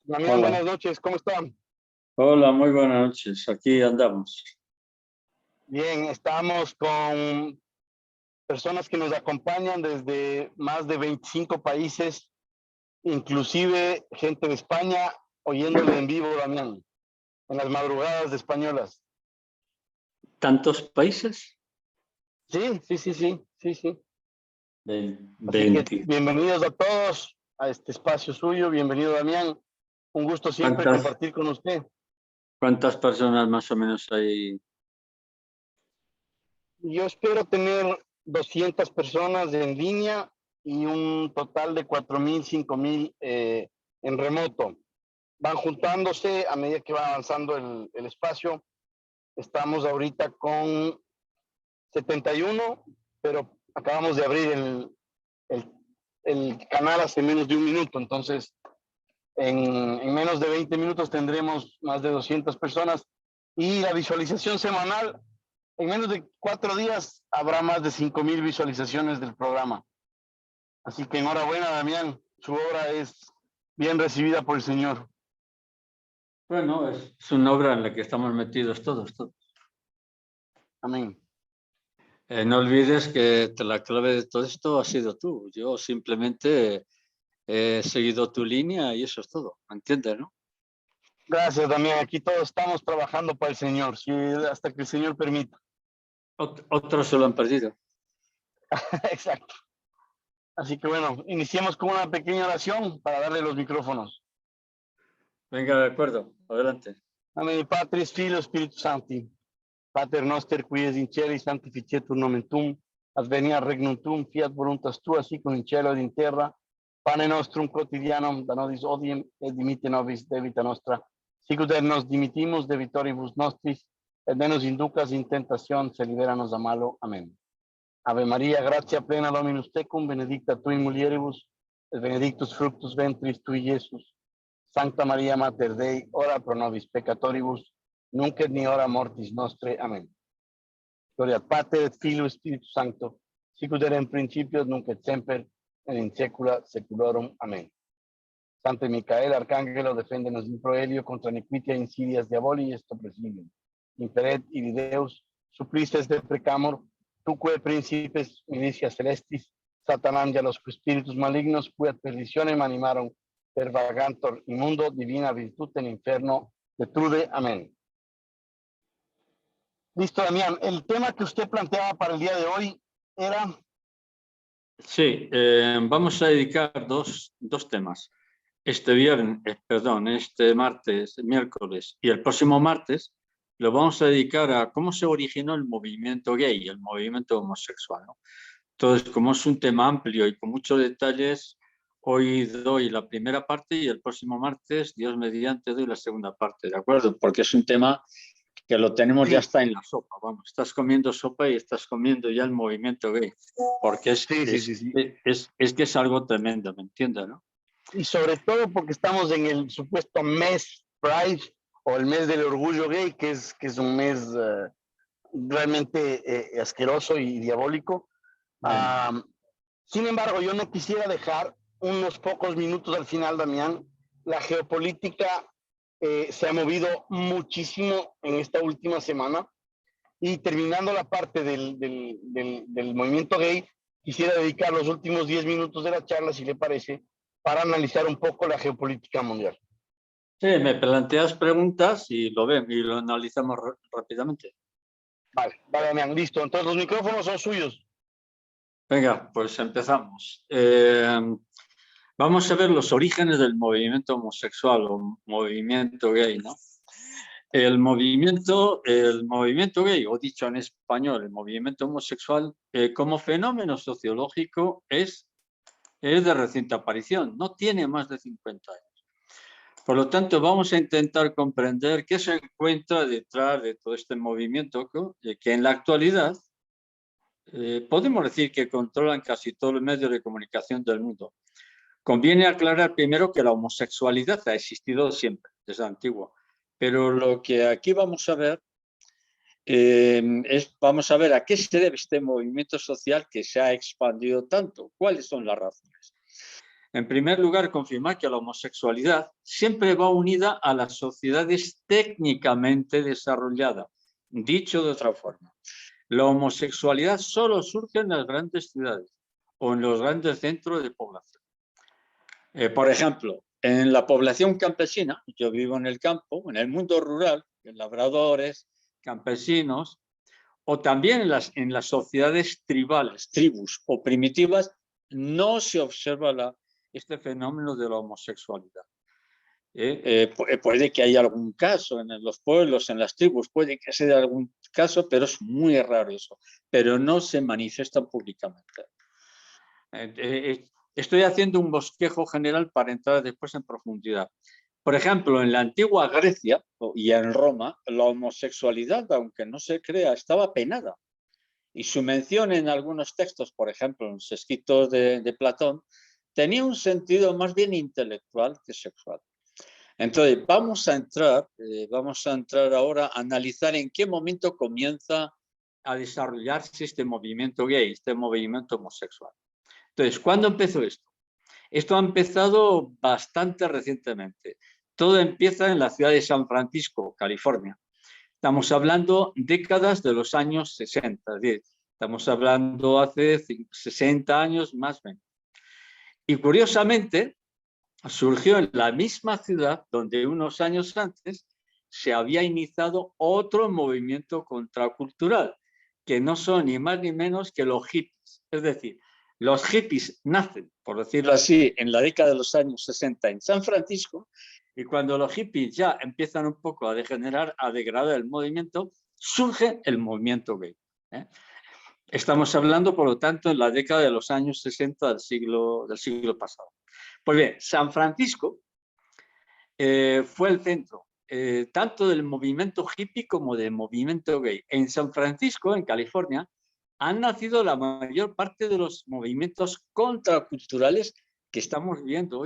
Damián, Hola, buenas noches, ¿cómo están? hola, muy buenas noches. Aquí andamos. Bien, estamos con personas que nos acompañan desde más de 25 países, inclusive gente de España, oyéndole en vivo, Damián, en las madrugadas de españolas. ¿Tantos países? Sí, sí, sí, sí, sí, sí. Así que 20. bienvenidos a todos a este espacio suyo, bienvenido Damián, un gusto siempre ¿Cuántas, compartir con usted. cuántas personas más o menos hay? Yo espero tener 200 personas en línea y un total de 4.000, 5.000 en remoto. Van juntándose a medida que va avanzando el espacio. Estamos ahorita con 71, pero acabamos de abrir el, el canal hace menos de un minuto. Entonces, en menos de 20 minutos tendremos más de 200 personas y la visualización semanal, en menos de 4 días habrá más de 5.000 visualizaciones del programa. Así que enhorabuena, Damián. Su obra es bien recibida por el Señor. Bueno, es una obra en la que estamos metidos todos. Amén. No olvides que la clave de todo esto ha sido tú. Yo simplemente he seguido tu línea y eso es todo. ¿Me entiendes, no? Gracias, Damián. Aquí todos estamos trabajando para el Señor, sí, hasta que el Señor permita. Otros se lo han perdido. Exacto. Así que bueno, iniciemos con una pequeña oración para darle los micrófonos. Venga, de acuerdo. Adelante. Amén. Patris, Filio, Spiritus Sancti. Pater noster, qui es in cieli, sanctificetur nomen tuum, adveniat regnum tuum, fiat voluntas tua, sicut in cielo ed in terra. Pane nostrum quotidianum da nobis odiem, et dimitte nobis debita nostra, sicut et nos dimittimus debitoribus nostris, et ne nos inducas in tentación, se liberanos a malo. Amén. Ave María, gratia plena Dominus tecum, benedicta tu in mulieribus, et benedictus fructus ventris tui, Iesus. Sancta María Mater Dei, ora pro nobis peccatoribus, nunc et ni hora mortis nostre. Amén. Gloria al Pater, et Filio, Spiritus Sancto, sicut era in principio, nunc et semper, et in saecula saeculorum. Amén. Sante Micael, Arcángelo, deféndenos in proelio contra iniquitia insidias diaboli, esto presidium. Imperet ili Deus, supplices de precamor, tuque principes milicia celestis, Satan los espíritus malignos, cuya perdiciones animaron per vagantor inmundo, divina virtud en inferno, detrude. Amén. Listo, Damián. El tema que usted planteaba para el día de hoy era... Sí, vamos a dedicar dos temas. Este martes, miércoles y el próximo martes lo vamos a dedicar a cómo se originó el movimiento gay, el movimiento homosexual, ¿no? Entonces, como es un tema amplio y con muchos detalles, hoy doy la primera parte y el próximo martes, Dios mediante, doy la segunda parte, ¿de acuerdo? Porque es un tema que lo tenemos ya Sí, está en la sopa, vamos, estás comiendo sopa y estás comiendo ya el movimiento gay, porque sí, sí, sí, sí. es que es algo tremendo, ¿me entiendes, no? Y sobre todo porque estamos en el supuesto mes Pride o el mes del orgullo gay, que es un mes realmente asqueroso y diabólico. Bueno, Sin embargo, yo no quisiera dejar unos pocos minutos al final, Damián. La geopolítica se ha movido muchísimo en esta última semana y terminando la parte del movimiento gay, quisiera dedicar los últimos 10 minutos de la charla, si le parece, para analizar un poco la geopolítica mundial. sí, me planteas preguntas y lo ven y lo analizamos rápidamente. Vale, vale, Damián, listo. Entonces los micrófonos son suyos. Venga, pues empezamos. Vamos a ver los orígenes del movimiento homosexual o movimiento gay, ¿no? El movimiento gay, o dicho en español, el movimiento homosexual, como fenómeno sociológico es de reciente aparición, no tiene más de 50 años. Por lo tanto, vamos a intentar comprender qué se encuentra detrás de todo este movimiento que en la actualidad podemos decir que controlan casi todos los medios de comunicación del mundo. Conviene aclarar primero que la homosexualidad ha existido siempre, desde antiguo, pero lo que aquí vamos a ver vamos a ver a qué se debe este movimiento social que se ha expandido tanto, cuáles son las razones. En primer lugar, confirmar que la homosexualidad siempre va unida a las sociedades técnicamente desarrolladas. Dicho de otra forma, la homosexualidad solo surge en las grandes ciudades o en los grandes centros de población. Por ejemplo, en la población campesina, yo vivo en el campo, en el mundo rural, en labradores, campesinos, o también en las sociedades tribales, tribus o primitivas, no se observa este fenómeno de la homosexualidad. Puede que haya algún caso en los pueblos, en las tribus, puede que sea algún caso, pero es muy raro eso, pero no se manifiestan públicamente. Estoy haciendo un bosquejo general para entrar después en profundidad. Por ejemplo, en la antigua Grecia y en Roma, la homosexualidad, aunque no se crea, estaba penada. Y su mención en algunos textos, por ejemplo, en los escritos de Platón, tenía un sentido más bien intelectual que sexual. Entonces, vamos a entrar ahora a analizar en qué momento comienza a desarrollarse este movimiento gay, este movimiento homosexual. Entonces, ¿cuándo empezó esto? Esto ha empezado bastante recientemente. Todo empieza en la ciudad de San Francisco, California. Estamos hablando décadas de los años 60, estamos hablando hace 60 años más o menos. Y curiosamente, surgió en la misma ciudad donde unos años antes se había iniciado otro movimiento contracultural, que no son ni más ni menos que los hippies. Es decir, los hippies nacen, por decirlo así, en la década de los años 60 en San Francisco, y cuando los hippies ya empiezan un poco a degenerar, a degradar el movimiento, surge el movimiento gay. Estamos hablando, por lo tanto, en la década de los años 60 del siglo pasado. Pues bien, San Francisco fue el centro tanto del movimiento hippie como del movimiento gay. En San Francisco, en California, han nacido la mayor parte de los movimientos contraculturales que estamos viendo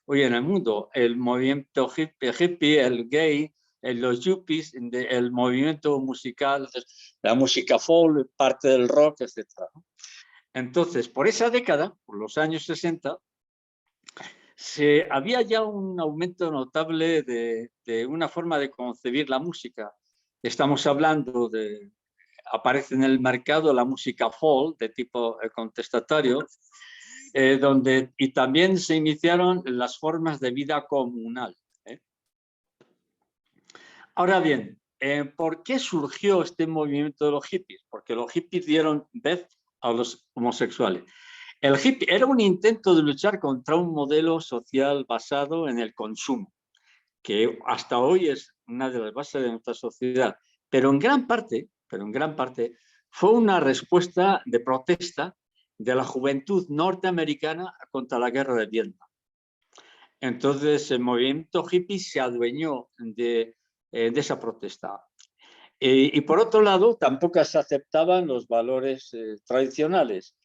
hoy en el mundo. El movimiento hippie, el gay, los yuppies, el movimiento musical, la música folk, parte del rock, etc. Entonces, por esa década, por los años 60, había ya un aumento notable de una forma de concebir la música. Estamos hablando aparece en el mercado la música folk de tipo contestatario, y también se iniciaron las formas de vida comunal. Ahora bien, ¿por qué surgió este movimiento de los hippies? Porque los hippies dieron vez a los homosexuales. El hippie era un intento de luchar contra un modelo social basado en el consumo, que hasta hoy es una de las bases de nuestra sociedad, pero en gran parte fue una respuesta de protesta de la juventud norteamericana contra la guerra de Vietnam. Entonces el movimiento hippie se adueñó de esa protesta. Y por otro lado, tampoco se aceptaban los valores tradicionales.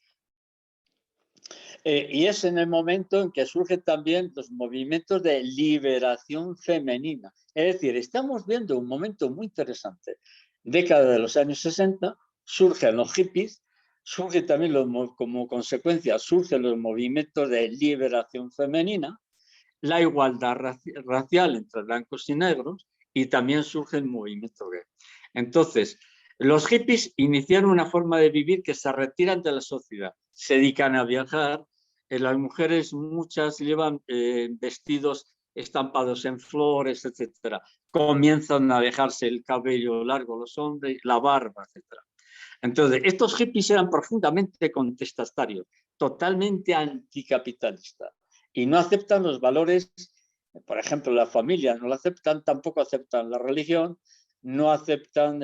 Y es en el momento en que surgen también los movimientos de liberación femenina. Es decir, estamos viendo un momento muy interesante. Década de los años 60, surgen los hippies, surgen también como consecuencia, surgen los movimientos de liberación femenina, la igualdad racial entre blancos y negros, y también surge el movimiento gay. Entonces, los hippies iniciaron una forma de vivir que se retiran de la sociedad, se dedican a viajar, las mujeres muchas llevan vestidos estampados en flores, etc. Comienzan a dejarse el cabello largo los hombres, la barba, etc. Entonces, estos hippies eran profundamente contestatarios, totalmente anticapitalistas, y no aceptan los valores, por ejemplo, la familia no lo aceptan, tampoco aceptan la religión, no aceptan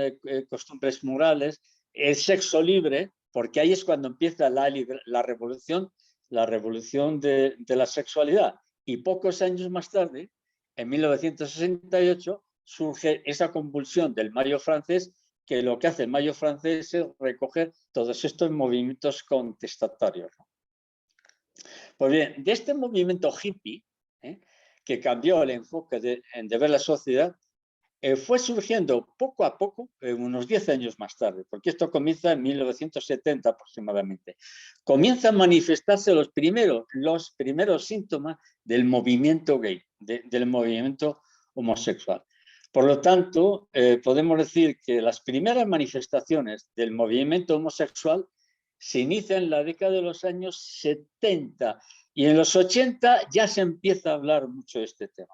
costumbres morales, el sexo libre, porque ahí es cuando empieza la revolución de la sexualidad. Y pocos años más tarde, en 1968, surge esa convulsión del Mayo francés, que lo que hace el Mayo francés es recoger todos estos movimientos contestatarios. Pues bien, de este movimiento hippie, que cambió el enfoque de ver la sociedad, fue surgiendo poco a poco, unos 10 años más tarde, porque esto comienza en 1970 aproximadamente. Comienzan a manifestarse los primeros síntomas del movimiento gay, del movimiento homosexual. Por lo tanto, podemos decir que las primeras manifestaciones del movimiento homosexual se inician en la década de los años 70 y en los 80 ya se empieza a hablar mucho de este tema.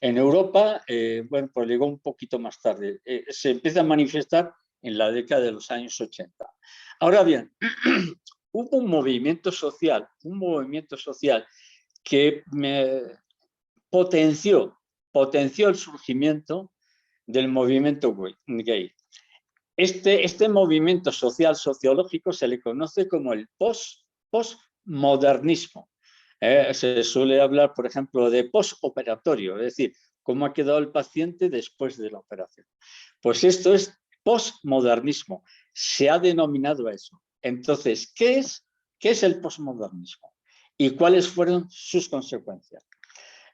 En Europa, bueno, pues llegó un poquito más tarde. Se empieza a manifestar en la década de los años 80. Ahora bien, hubo un movimiento social que potenció el surgimiento del movimiento gay. Este movimiento social sociológico se le conoce como el postmodernismo. Se suele hablar, por ejemplo, de postoperatorio, es decir, cómo ha quedado el paciente después de la operación. Pues esto es postmodernismo, se ha denominado a eso. Entonces, ¿qué es el postmodernismo? ¿Y cuáles fueron sus consecuencias?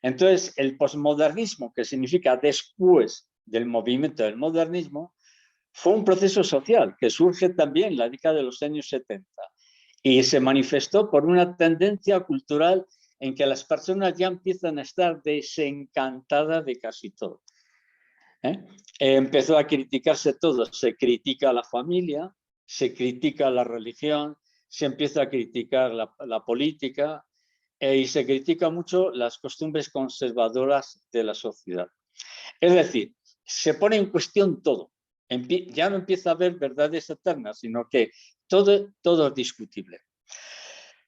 Entonces, el postmodernismo, que significa después del movimiento del modernismo, fue un proceso social que surge también en la década de los años 70 y se manifestó por una tendencia cultural en que las personas ya empiezan a estar desencantadas de casi todo. Empezó a criticarse todo, se critica a la familia, se critica la religión, se empieza a criticar la política y se critica mucho las costumbres conservadoras de la sociedad. Es decir, se pone en cuestión todo. Ya no empieza a haber verdades eternas, sino que todo es discutible.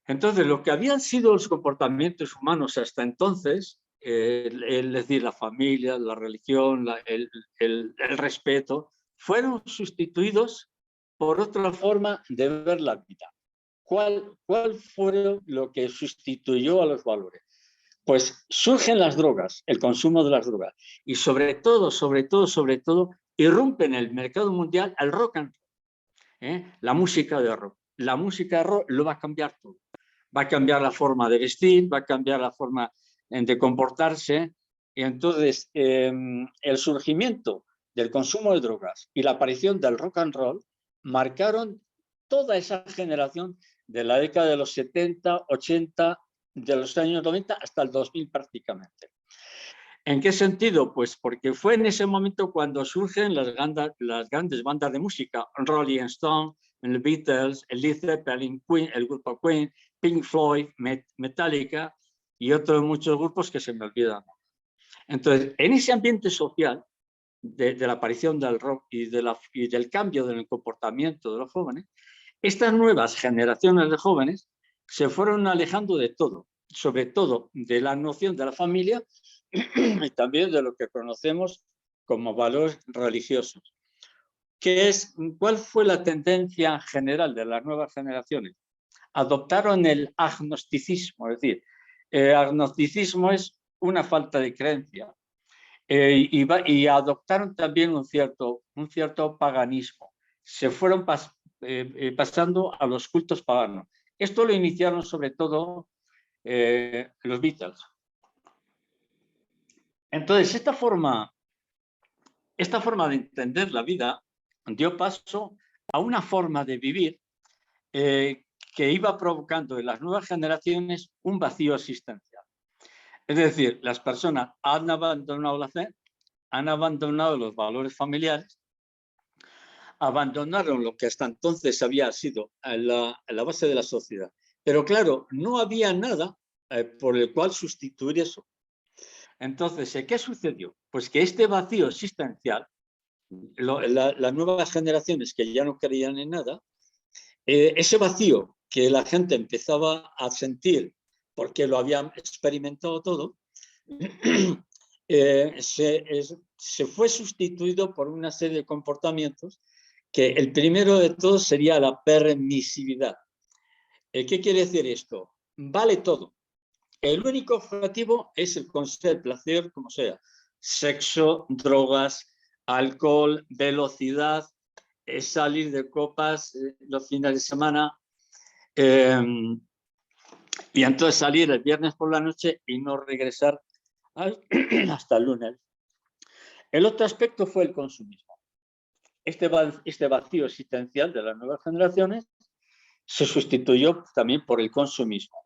Entonces, lo que habían sido los comportamientos humanos hasta entonces, es decir, la familia, la religión, el respeto, fueron sustituidos por otra forma de ver la vida. ¿Cuál fue lo que sustituyó a los valores? Pues surgen las drogas, el consumo de las drogas, y sobre todo, irrumpe en el mercado mundial el rock and roll, la música de rock. La música de rock lo va a cambiar todo. Va a cambiar la forma de vestir, va a cambiar la forma de comportarse. Y entonces, el surgimiento del consumo de drogas y la aparición del rock and roll marcaron toda esa generación de la década de los 70, 80, de los años 90 hasta el 2000 prácticamente. ¿En qué sentido? Pues porque fue en ese momento cuando surgen las grandes bandas de música, Rolling Stone, el Beatles, el Led Zeppelin, Queen, el grupo Queen, Pink Floyd, Metallica y otros muchos grupos que se me olvidan. Entonces, en ese ambiente social de la aparición del rock y del cambio del comportamiento de los jóvenes, estas nuevas generaciones de jóvenes se fueron alejando de todo, sobre todo de la noción de la familia y también de lo que conocemos como valores religiosos. ¿Cuál fue la tendencia general de las nuevas generaciones? Adoptaron el agnosticismo, es decir, el agnosticismo es una falta de creencia y adoptaron también un cierto paganismo. Se fueron pasando a los cultos paganos. Esto lo iniciaron sobre todo los Beatles. Entonces, esta forma de entender la vida dio paso a una forma de vivir que iba provocando en las nuevas generaciones un vacío existencial. Es decir, las personas han abandonado la fe, han abandonado los valores familiares, abandonaron lo que hasta entonces había sido la base de la sociedad. Pero claro, no había nada por el cual sustituir eso. Entonces, ¿qué sucedió? Pues que este vacío existencial, las nuevas generaciones que ya no creían en nada, ese vacío que la gente empezaba a sentir porque lo habían experimentado todo, se fue sustituido por una serie de comportamientos que el primero de todos sería la permisividad. ¿Qué quiere decir esto? Vale todo. El único objetivo es el conseguir el placer, como sea. Sexo, drogas, alcohol, velocidad, salir de copas los fines de semana. Y entonces salir el viernes por la noche y no regresar hasta el lunes. El otro aspecto fue el consumismo. Este vacío existencial de las nuevas generaciones se sustituyó también por el consumismo.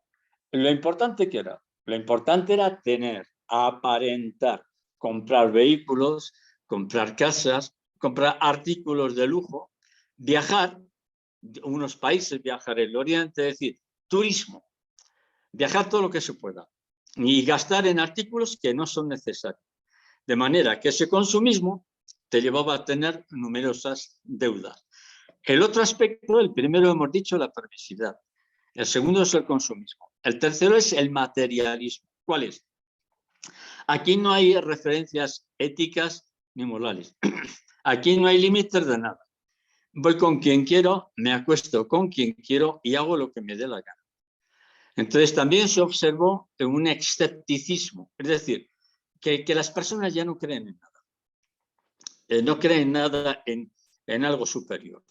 Lo importante que era, lo importante era tener, aparentar, comprar vehículos, comprar casas, comprar artículos de lujo, viajar, unos países, viajar el Oriente, es decir, turismo, viajar todo lo que se pueda y gastar en artículos que no son necesarios. De manera que ese consumismo te llevaba a tener numerosas deudas. El otro aspecto, el primero hemos dicho, la permisividad. El segundo es el consumismo. El tercero es el materialismo. ¿Cuál es? Aquí no hay referencias éticas ni morales. Aquí no hay límites de nada. Voy con quien quiero, me acuesto con quien quiero y hago lo que me dé la gana. Entonces también se observó un escepticismo, es decir, que las personas ya no creen en nada. No creen nada en algo superior.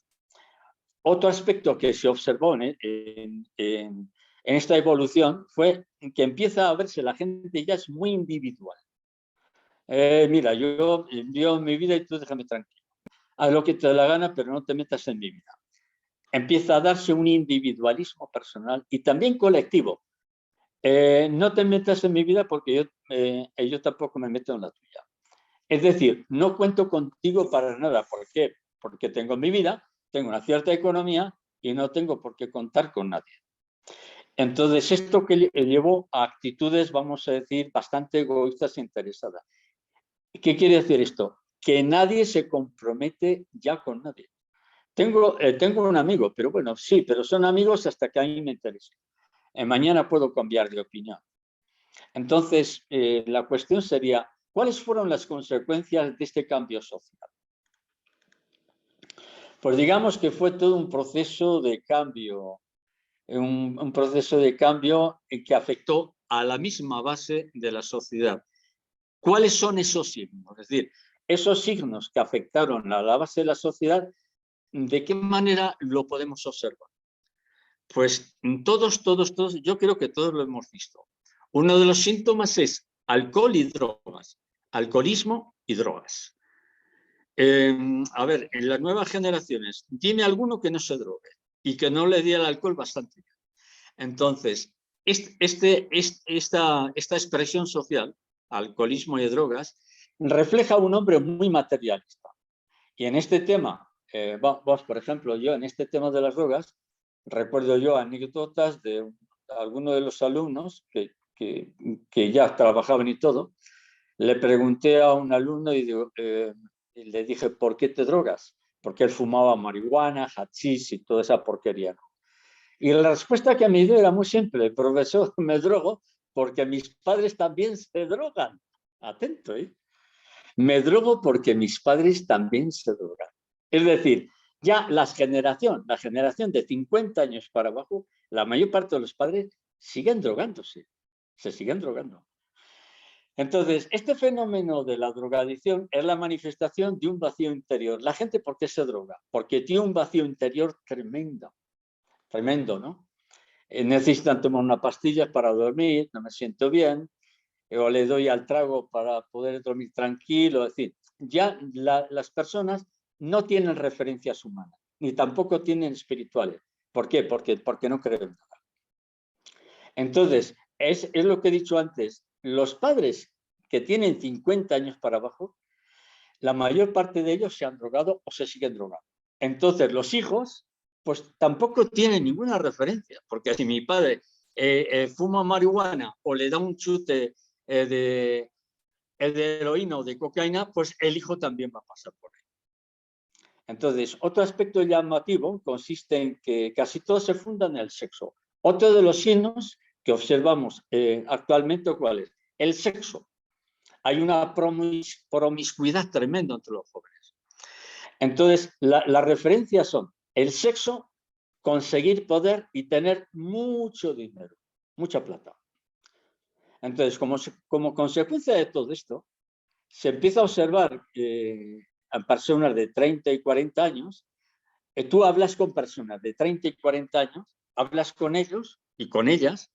Otro aspecto que se observó en esta evolución fue que empieza a verse la gente ya es muy individual. Mira, yo en mi vida y tú déjame tranquilo. Haz lo que te dé la gana, pero no te metas en mi vida. Empieza a darse un individualismo personal y también colectivo. No te metas en mi vida porque yo tampoco me meto en la tuya. Es decir, no cuento contigo para nada. ¿Por qué? Porque tengo mi vida, tengo una cierta economía y no tengo por qué contar con nadie. Entonces, esto que llevó a actitudes, vamos a decir, bastante egoístas e interesadas. ¿Qué quiere decir esto? Que nadie se compromete ya con nadie. Tengo un amigo, pero bueno, sí, pero son amigos hasta que a mí me interese. Mañana puedo cambiar de opinión. Entonces, la cuestión sería, ¿cuáles fueron las consecuencias de este cambio social? Pues digamos que fue todo un proceso de cambio, un proceso de cambio que afectó a la misma base de la sociedad. ¿Cuáles son esos signos? Es decir, esos signos que afectaron a la base de la sociedad, ¿de qué manera lo podemos observar? Pues todos, yo creo que todos lo hemos visto. Uno de los síntomas es alcohol y drogas, alcoholismo y drogas. A ver, en las nuevas generaciones, dime alguno que no se drogue y que no le dé el alcohol bastante bien. Entonces, esta expresión social, alcoholismo y drogas, refleja a un hombre muy materialista. Y en este tema, vos, por ejemplo, yo en este tema de las drogas, recuerdo yo anécdotas de algunos de los alumnos que ya trabajaban y todo. Le pregunté a un alumno y le dije, ¿por qué te drogas? Porque él fumaba marihuana, hachís y toda esa porquería. Y la respuesta que me dio era muy simple, profesor, me drogo porque mis padres también se drogan. Atento, ¿eh? Me drogo porque mis padres también se drogan. Es decir, ya la generación de 50 años para abajo, la mayor parte de los padres siguen drogándose, se siguen drogando. Entonces, este fenómeno de la drogadicción es la manifestación de un vacío interior. ¿La gente por qué se droga? Porque tiene un vacío interior tremendo, ¿no? Necesitan tomar una pastilla para dormir, no me siento bien, o le doy al trago para poder dormir tranquilo. Es decir, ya las personas no tienen referencias humanas, ni tampoco tienen espirituales. ¿Por qué? Porque no creen nada. Entonces, es lo que he dicho antes, los padres que tienen 50 años para abajo, la mayor parte de ellos se han drogado o se siguen drogando. Entonces, los hijos, pues tampoco tienen ninguna referencia, porque si mi padre fuma marihuana o le da un chute de heroína o de cocaína, pues el hijo también va a pasar por ahí. Entonces, otro aspecto llamativo consiste en que casi todo se funda en el sexo. Otro de los signos que observamos actualmente, ¿cuál es? El sexo. Hay una promiscuidad tremenda entre los jóvenes. Entonces, las referencias son el sexo, conseguir poder y tener mucho dinero, mucha plata. Entonces, como consecuencia de todo esto, se empieza a observar a personas de 30 y 40 años, tú hablas con personas de 30 y 40 años, hablas con ellos y con ellas,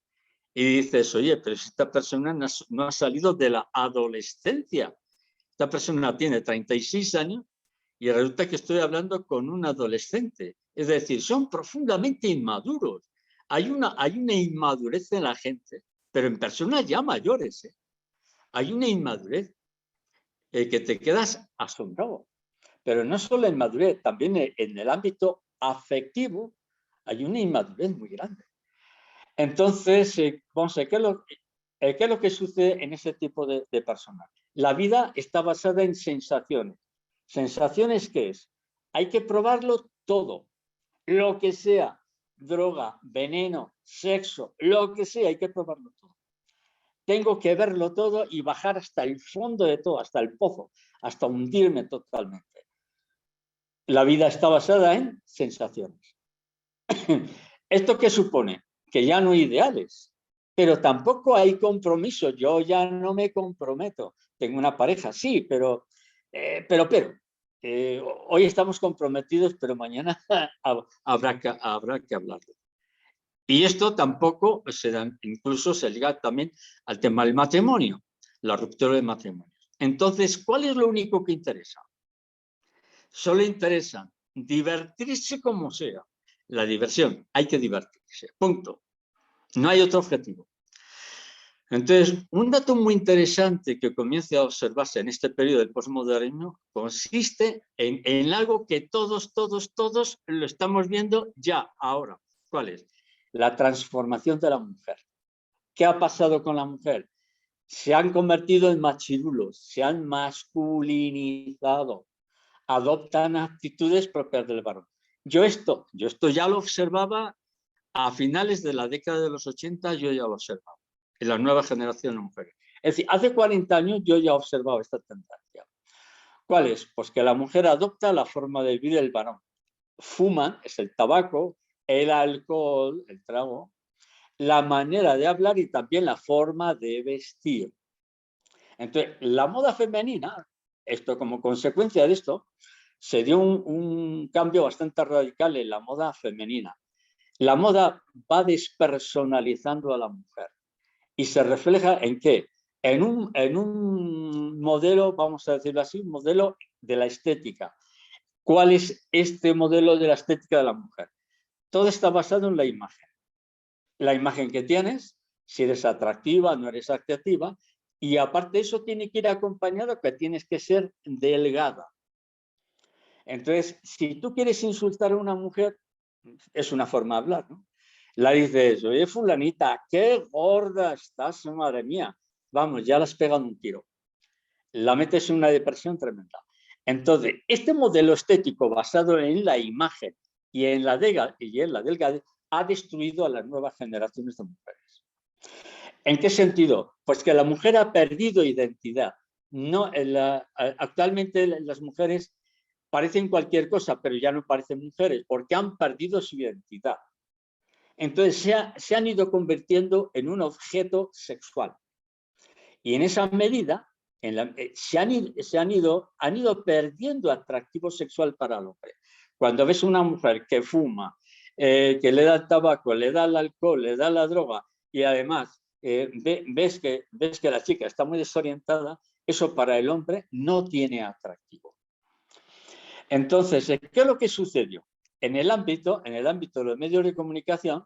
y dices, oye, pero esta persona no ha salido de la adolescencia, Esta persona tiene 36 años y resulta que estoy hablando con un adolescente. Es decir, son profundamente inmaduros. Hay una inmadurez en la gente, pero en personas ya mayores. Hay una inmadurez que te quedas asombrado. Pero no solo en madurez, también en el ámbito afectivo hay una inmadurez muy grande. Entonces, vamos a ver, ¿qué es lo que sucede en ese tipo de personas? La vida está basada en sensaciones. ¿Sensaciones qué es? Hay que probarlo todo, lo que sea, droga, veneno, sexo, lo que sea, hay que probarlo todo. Tengo que verlo todo y bajar hasta el fondo de todo, hasta el pozo, hasta hundirme totalmente. La vida está basada en sensaciones. ¿Esto qué supone? Que ya no hay ideales, pero tampoco hay compromiso. Yo ya no me comprometo. Tengo una pareja, sí, pero hoy estamos comprometidos, pero mañana habrá que hablarlo. Y esto tampoco se da, incluso se liga también al tema del matrimonio, la ruptura del matrimonio. Entonces, ¿cuál es lo único que interesa? Solo interesa divertirse como sea. La diversión, hay que divertirse, punto. No hay otro objetivo. Entonces, un dato muy interesante que comienza a observarse en este periodo del posmodernismo consiste en algo que todos lo estamos viendo ya, ahora. ¿Cuál es? La transformación de la mujer. ¿Qué ha pasado con la mujer? Se han convertido en machirulos, se han masculinizado, adoptan actitudes propias del varón. Yo esto ya lo observaba a finales de la década de los 80, yo ya lo observaba en la nueva generación de mujeres. Es decir, hace 40 años yo ya observaba esta tendencia. ¿Cuál es? Pues que la mujer adopta la forma de vivir del varón. Fuman, es el tabaco, el alcohol, el trago, la manera de hablar y también la forma de vestir. Entonces, la moda femenina, esto como consecuencia de esto, se dio un cambio bastante radical en la moda femenina. La moda va despersonalizando a la mujer y se refleja en qué? En un modelo, vamos a decirlo así, un modelo de la estética. ¿Cuál es este modelo de la estética de la mujer? Todo está basado en la imagen. La imagen que tienes, si eres atractiva, no eres atractiva, y aparte de eso tiene que ir acompañado que tienes que ser delgada. Entonces, si tú quieres insultar a una mujer, es una forma de hablar, ¿no? La dices, oye, fulanita, qué gorda estás, madre mía. Vamos, ya le has pegado un tiro. La metes en una depresión tremenda. Entonces, este modelo estético basado en la imagen y en la delgadez ha destruido a las nuevas generaciones de mujeres. ¿En qué sentido? Pues que la mujer ha perdido identidad. No, actualmente las mujeres parecen cualquier cosa, pero ya no parecen mujeres porque han perdido su identidad. Entonces se han ido convirtiendo en un objeto sexual. Y en esa medida han ido perdiendo atractivo sexual para el hombre. Cuando ves una mujer que fuma, que le da el tabaco, le da el alcohol, le da la droga y además ves que la chica está muy desorientada, eso para el hombre no tiene atractivo. Entonces, ¿qué es lo que sucedió? En el ámbito de los medios de comunicación,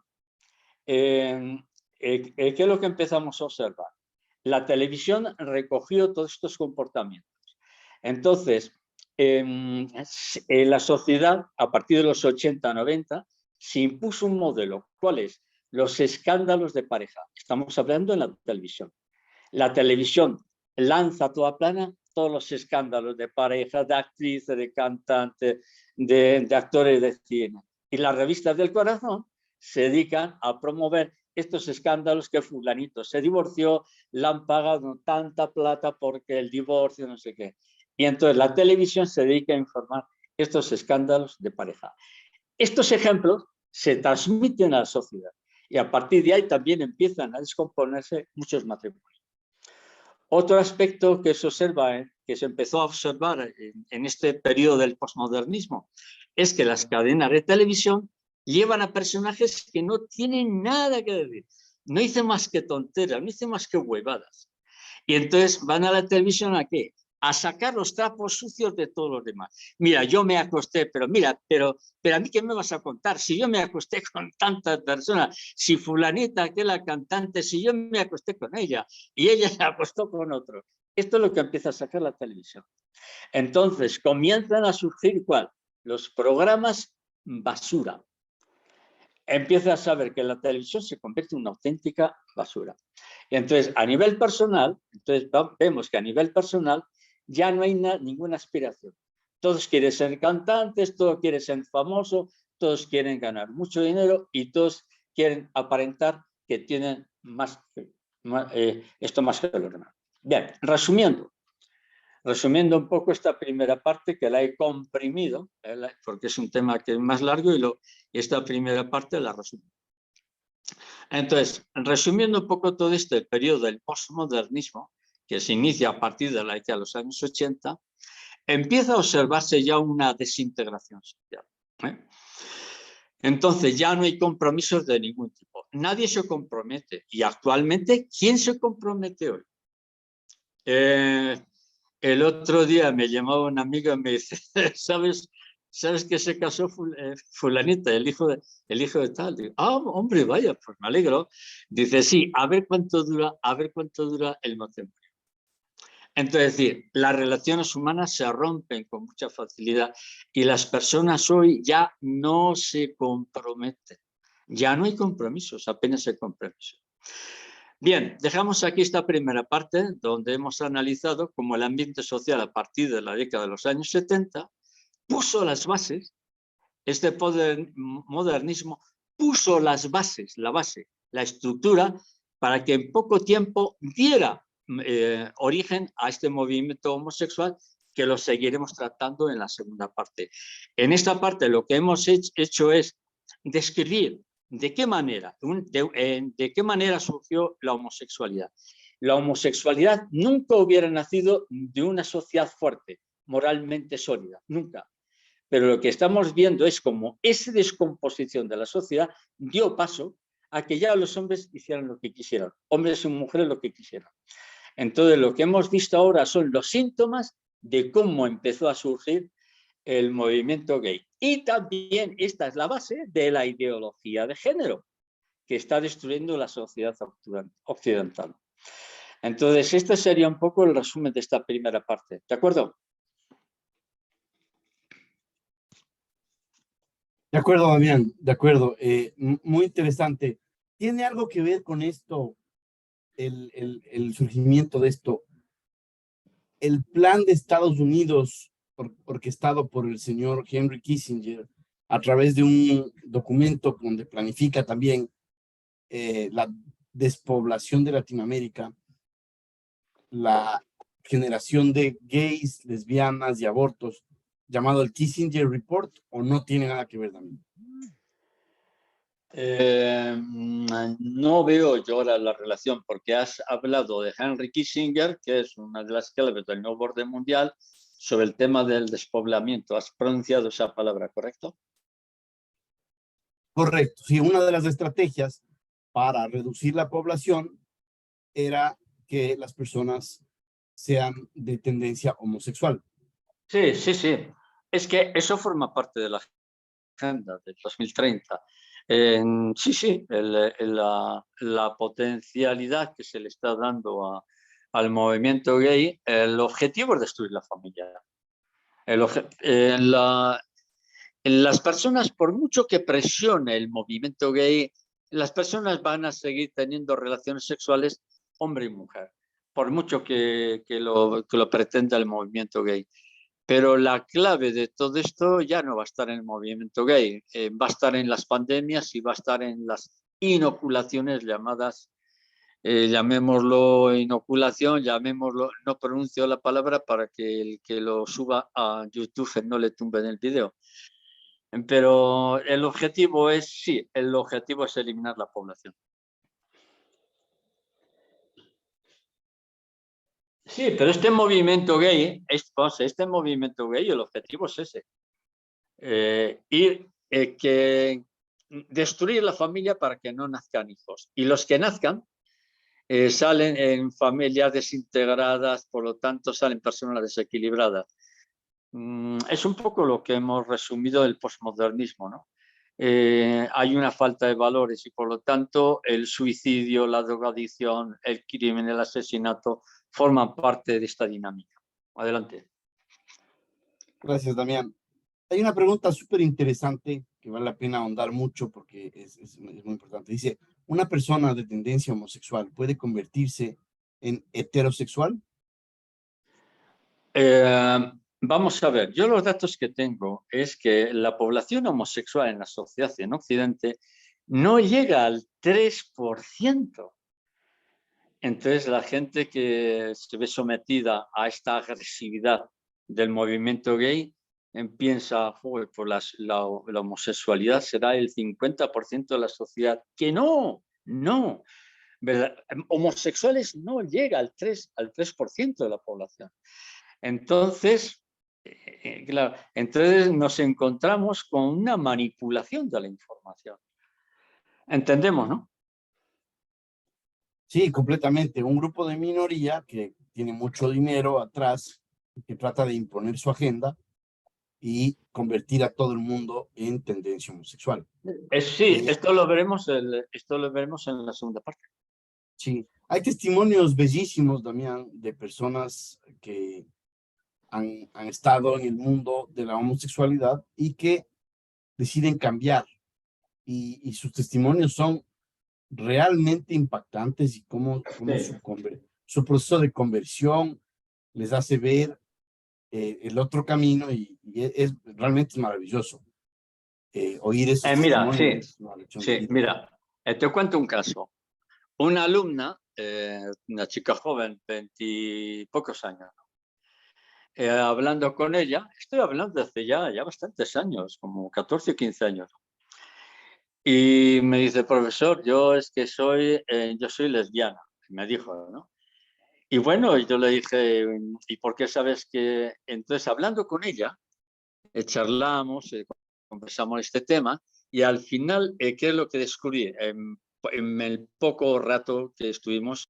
¿qué es lo que empezamos a observar? La televisión recogió todos estos comportamientos. Entonces, en la sociedad, a partir de los 80-90, se impuso un modelo. ¿Cuál es? Los escándalos de pareja. Estamos hablando en la televisión. La televisión lanza a toda plana todos los escándalos de pareja, de actrices, de cantantes, de actores de cine. Y las revistas del corazón se dedican a promover estos escándalos, que fulanito se divorció, le han pagado tanta plata porque el divorcio, no sé qué. Y entonces la televisión se dedica a informar estos escándalos de pareja. Estos ejemplos se transmiten a la sociedad y a partir de ahí también empiezan a descomponerse muchos matrimonios. Otro aspecto que se observa, que se empezó a observar en este periodo del posmodernismo, es que las cadenas de televisión llevan a personajes que no tienen nada que decir. No dicen más que tonteras, no dicen más que huevadas. Y entonces van a la televisión ¿a qué? a sacar los trapos sucios de todos los demás. Mira, yo me acosté, pero mira, pero a mí ¿qué me vas a contar? Si yo me acosté con tantas personas, si fulanita, que es la cantante, si yo me acosté con ella y ella se acostó con otro. Esto es lo que empieza a sacar la televisión. Entonces comienzan a surgir, ¿cuál? Los programas basura. Empieza a saber que la televisión se convierte en una auténtica basura. Y entonces, a nivel personal, vemos que a nivel personal ya no hay ninguna aspiración. Todos quieren ser cantantes, todos quieren ser famosos, todos quieren ganar mucho dinero y todos quieren aparentar que tienen esto más que los demás. Bien, resumiendo un poco esta primera parte, que la he comprimido, porque es un tema que es más largo, y esta primera parte la resumo. Entonces, resumiendo un poco todo este periodo del postmodernismo, que se inicia a partir de la década de los años 80, empieza a observarse ya una desintegración social. Entonces, ya no hay compromisos de ningún tipo. Nadie se compromete. Y actualmente, ¿quién se compromete hoy? El otro día me llamaba una amiga y me dice, ¿sabes que se casó fulanita, el hijo de tal? Digo, hombre, vaya, pues me alegro. Dice, sí, a ver cuánto dura el matrimonio. Entonces, es decir, las relaciones humanas se rompen con mucha facilidad y las personas hoy ya no se comprometen. Ya no hay compromisos, apenas hay compromisos. Bien, dejamos aquí esta primera parte donde hemos analizado cómo el ambiente social a partir de la década de los años 70 puso las bases, este modernismo puso las bases, la estructura para que en poco tiempo diera origen a este movimiento homosexual que lo seguiremos tratando en la segunda parte. En esta parte lo que hemos hecho es describir de qué manera surgió la homosexualidad. La homosexualidad nunca hubiera nacido de una sociedad fuerte, moralmente sólida, nunca. Pero lo que estamos viendo es cómo esa descomposición de la sociedad dio paso a que ya los hombres hicieran lo que quisieran, hombres y mujeres lo que quisieran. Entonces, lo que hemos visto ahora son los síntomas de cómo empezó a surgir el movimiento gay. Y también esta es la base de la ideología de género que está destruyendo la sociedad occidental. Entonces, este sería un poco el resumen de esta primera parte. ¿De acuerdo? De acuerdo, Damián, de acuerdo. Muy interesante. ¿Tiene algo que ver con esto, el surgimiento de esto? El plan de Estados Unidos, orquestado por el señor Henry Kissinger, a través de un documento donde planifica también la despoblación de Latinoamérica, la generación de gays, lesbianas y abortos, llamado el Kissinger Report, ¿o no tiene nada que ver también? No veo yo ahora la relación, porque has hablado de Henry Kissinger, que es una de las claves del nuevo orden mundial, sobre el tema del despoblamiento. ¿Has pronunciado esa palabra, correcto? Correcto. Sí, una de las estrategias para reducir la población era que las personas sean de tendencia homosexual. Sí. Es que eso forma parte de la agenda del 2030. Sí, la potencialidad que se le está dando al movimiento gay, el objetivo es destruir la familia. Las personas, por mucho que presione el movimiento gay, las personas van a seguir teniendo relaciones sexuales hombre y mujer, por mucho que lo pretenda el movimiento gay. Pero la clave de todo esto ya no va a estar en el movimiento gay, va a estar en las pandemias y va a estar en las inoculaciones llamadas, llamémoslo inoculación, llamémoslo, no pronuncio la palabra para que el que lo suba a YouTube no le tumben el video. Pero el objetivo es eliminar la población. Sí, pero este movimiento gay, el objetivo es ese. Destruir la familia para que no nazcan hijos. Y los que nazcan, salen en familias desintegradas, por lo tanto salen personas desequilibradas. Es un poco lo que hemos resumido del posmodernismo, ¿no? Hay una falta de valores y por lo tanto el suicidio, la drogadicción, el crimen, el asesinato forman parte de esta dinámica. Adelante. Gracias, Damián. Hay una pregunta súper interesante que vale la pena ahondar mucho porque es muy importante. Dice, ¿una persona de tendencia homosexual puede convertirse en heterosexual? Vamos a ver, yo los datos que tengo es que la población homosexual en la sociedad en Occidente no llega al 3%. Entonces la gente que se ve sometida a esta agresividad del movimiento gay piensa, pues la homosexualidad será el 50% de la sociedad, que no, ¿verdad? Homosexuales no llega al 3% de la población. Entonces, claro, entonces nos encontramos con una manipulación de la información. Entendemos, ¿no? Sí, completamente. Un grupo de minoría que tiene mucho dinero atrás, que trata de imponer su agenda y convertir a todo el mundo en tendencia homosexual. Sí, esto lo veremos en la segunda parte. Sí, hay testimonios bellísimos, Damián, de personas que han estado en el mundo de la homosexualidad y que deciden cambiar. Y sus testimonios son realmente impactantes y cómo Sí. su proceso de conversión les hace ver el otro camino realmente es maravilloso. Oír esos Mira, testimonios es una lección de vida. mira, te cuento un caso. Una alumna, una chica joven, 20 y pocos años, hablando con ella, estoy hablando hace ya bastantes años, como 14 o 15 años, y me dice, profesor, yo soy lesbiana, me dijo, ¿no? Y bueno, yo le dije, ¿y por qué sabes que? Entonces, hablando con ella, charlamos, conversamos este tema, y al final, ¿qué es lo que descubrí? En el poco rato que estuvimos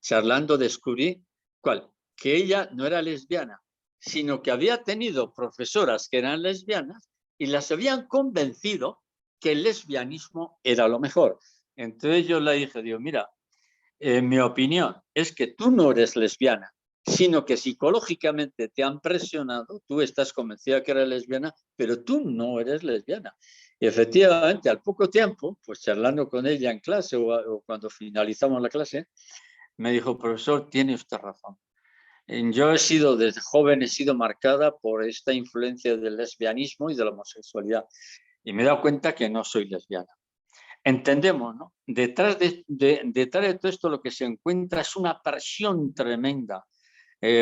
charlando, descubrí, ¿cuál? Que ella no era lesbiana, sino que había tenido profesoras que eran lesbianas y las habían convencido que el lesbianismo era lo mejor. Entonces yo le dije, digo, mira, mi opinión es que tú no eres lesbiana, sino que psicológicamente te han presionado, tú estás convencida que eres lesbiana, pero tú no eres lesbiana. Y efectivamente, al poco tiempo, pues charlando con ella en clase o cuando finalizamos la clase, me dijo, profesor, tiene usted razón. Yo desde joven he sido marcada por esta influencia del lesbianismo y de la homosexualidad y me he dado cuenta que no soy lesbiana. Entendemos, ¿no? Detrás de todo esto lo que se encuentra es una presión tremenda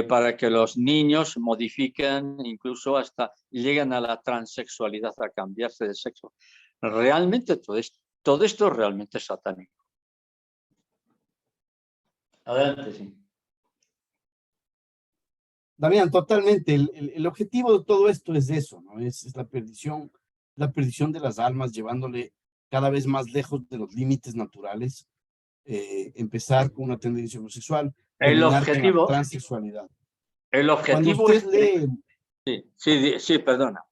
para que los niños modifiquen, incluso hasta lleguen a la transexualidad, a cambiarse de sexo. Realmente todo esto realmente es satánico. Adelante, sí. Damián, totalmente. El objetivo de todo esto es eso, ¿no? Es la perdición de las almas, llevándole cada vez más lejos de los límites naturales, empezar con una tendencia homosexual, terminar con la transexualidad. El Cuando objetivo usted es... lee, Sí, perdona.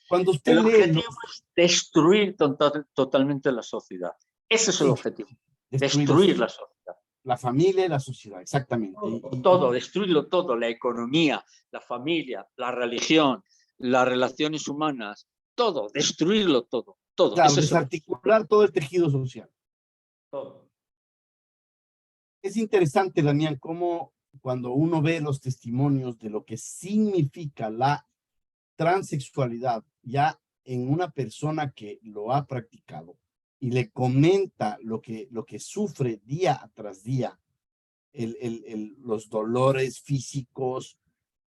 cuando usted El lee, objetivo es destruir totalmente la sociedad. Ese es el sí, objetivo. destruir Destruir la sociedad. la familia y la sociedad, exactamente. Todo, destruirlo todo, la economía, la familia, la religión, las relaciones humanas, todo, destruirlo todo. Claro, Eso es desarticular todo el tejido social. todo. Es interesante, Damián, cómo cuando uno ve los testimonios de lo que significa la transexualidad ya en una persona que lo ha practicado y le comenta lo que sufre día tras día, los dolores físicos,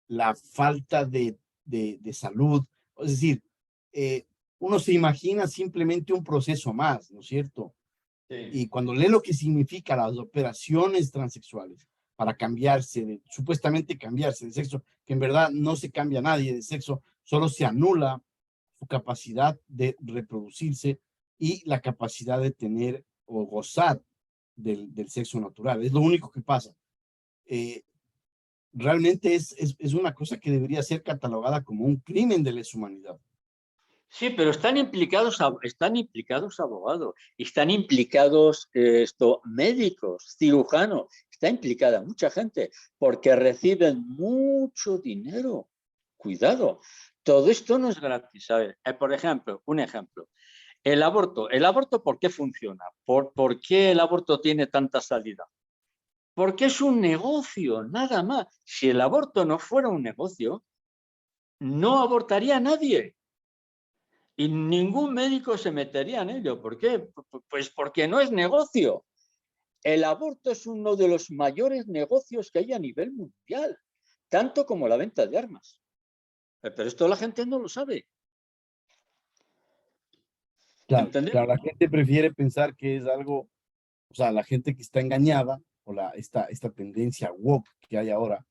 la falta de salud, es decir, uno se imagina simplemente un proceso más, ¿no es cierto? Sí. Y cuando lee lo que significa las operaciones transexuales para supuestamente cambiarse de sexo, que en verdad no se cambia nadie de sexo, solo se anula su capacidad de reproducirse y la capacidad de tener o gozar del sexo natural. Es lo único que pasa. Realmente es una cosa que debería ser catalogada como un crimen de lesa humanidad. Sí, pero están implicados abogados, están implicados médicos, cirujanos, está implicada mucha gente porque reciben mucho dinero. Cuidado, todo esto no es gratis. ¿Sabes? Por ejemplo, un ejemplo, el aborto, ¿por qué funciona? ¿Por qué el aborto tiene tanta salida? Porque es un negocio, nada más. Si el aborto no fuera un negocio, no abortaría nadie. Y ningún médico se metería en ello. ¿Por qué? Pues porque no es negocio. El aborto es uno de los mayores negocios que hay a nivel mundial, tanto como la venta de armas. Pero esto la gente no lo sabe. Claro, ¿Entendemos? claro, la gente prefiere pensar que es algo, o sea, la gente que está engañada por esta tendencia woke que hay ahora,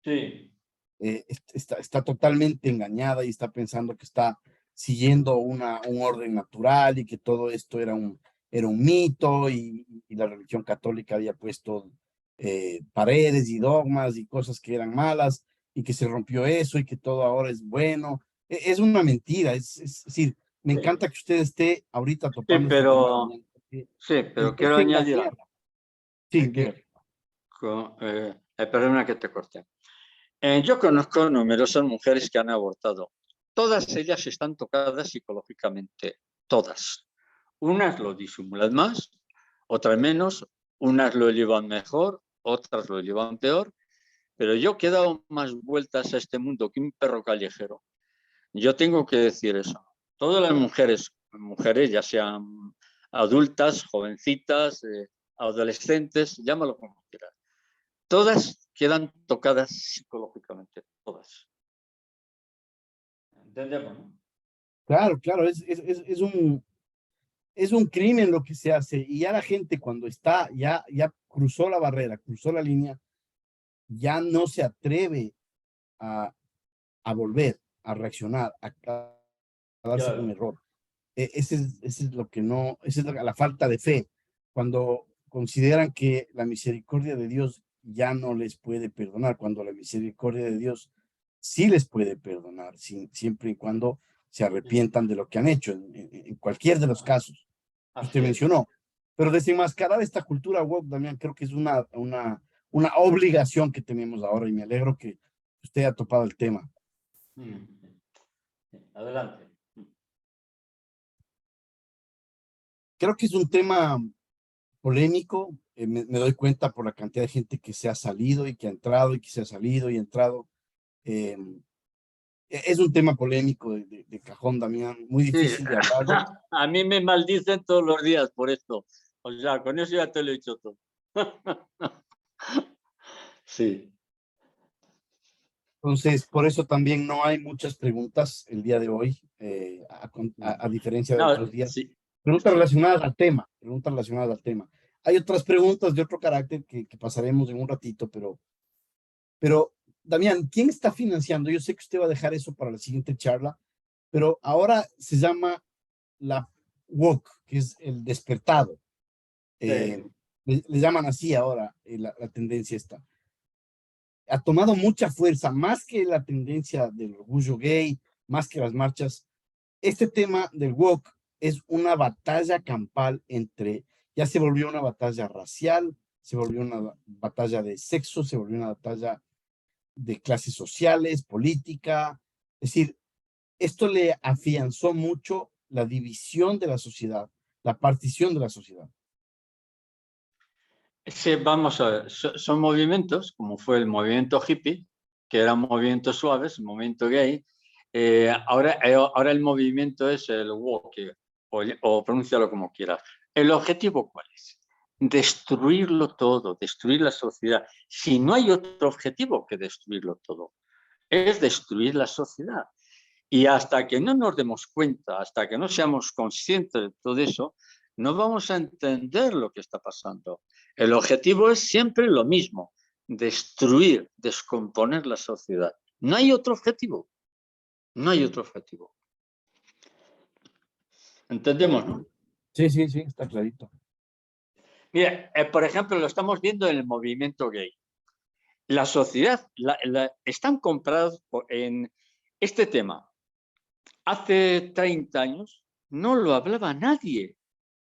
Sí. está totalmente engañada y está pensando que está siguiendo un orden natural y que todo esto era un mito y la religión católica había puesto paredes y dogmas y cosas que eran malas y que se rompió eso y que todo ahora es bueno. Es una mentira, es decir, me encanta que usted esté ahorita Sí, topando este tema, Damián, porque pero es quiero añadir engañar. algo. Sí, Es dígame. que, perdona que te corte. Yo conozco numerosas mujeres que han abortado. Todas ellas están tocadas psicológicamente, todas. Unas lo disimulan más, otras menos, unas lo llevan mejor, otras lo llevan peor, pero yo que he dado más vueltas a este mundo que un perro callejero, yo tengo que decir eso. Todas las mujeres ya sean adultas, jovencitas, adolescentes, llámalo como quieras, todas quedan tocadas psicológicamente, todas. ¿Entendemos? ¿No? Claro, claro, es un crimen lo que se hace y ya la gente cuando ya cruzó la barrera, cruzó la línea, ya no se atreve a, a volver, a reaccionar, a darse un Claro. error. Ese es lo que no, esa es la falta de fe. Cuando consideran que la misericordia de Dios ya no les puede perdonar, cuando la misericordia de Dios sí les puede perdonar, siempre y cuando se arrepientan de lo que han hecho, en cualquier de los casos que usted Así es. mencionó. Pero desenmascarar esta cultura woke, también creo que es una obligación que tenemos ahora y me alegro que usted haya topado el tema. Adelante. Creo que es un tema polémico, me doy cuenta por la cantidad de gente que se ha salido y que ha entrado y que se ha salido y entrado. Eh, es un tema polémico de cajón, Damián, muy Sí, difícil de hablarlo. a mí me maldicen todos los días por esto. O sea, con eso ya te lo he dicho todo. Sí. Entonces, por eso también no hay muchas preguntas el día de hoy, a diferencia de otros No, días. sí, Preguntas sí. relacionadas al tema, preguntas relacionadas al tema. Hay otras preguntas de otro carácter que pasaremos en un ratito, pero, Damián, ¿quién está financiando? Yo sé que usted va a dejar eso para la siguiente charla, pero ahora se llama la woke, que es el despertado. Eh, Sí. le llaman así ahora la tendencia esta. Ha tomado mucha fuerza, más que la tendencia del orgullo gay, más que las marchas. Este tema del woke es una batalla campal entre, ya se volvió una batalla racial, se volvió una batalla de sexo, se volvió una batalla de clases sociales, política. Es decir, esto le afianzó mucho la división de la sociedad, la partición de la sociedad. Sí, vamos a ver, son movimientos, como fue el movimiento hippie, que eran movimientos suaves, el movimiento gay. Ahora el movimiento es el woke, o pronúncialo como quieras. ¿El objetivo cuál es? Destruirlo todo, destruir la sociedad. Si no hay otro objetivo que destruirlo todo, es destruir la sociedad. Y hasta que no nos demos cuenta, hasta que no seamos conscientes de todo eso, no vamos a entender lo que está pasando. El objetivo es siempre lo mismo, destruir, descomponer la sociedad. No hay otro objetivo. No hay otro objetivo. ¿Entendemos, no? Sí, sí, sí, está clarito. Mira, por ejemplo, lo estamos viendo en el movimiento gay. La sociedad están comprados en este tema. Hace 30 años no lo hablaba nadie.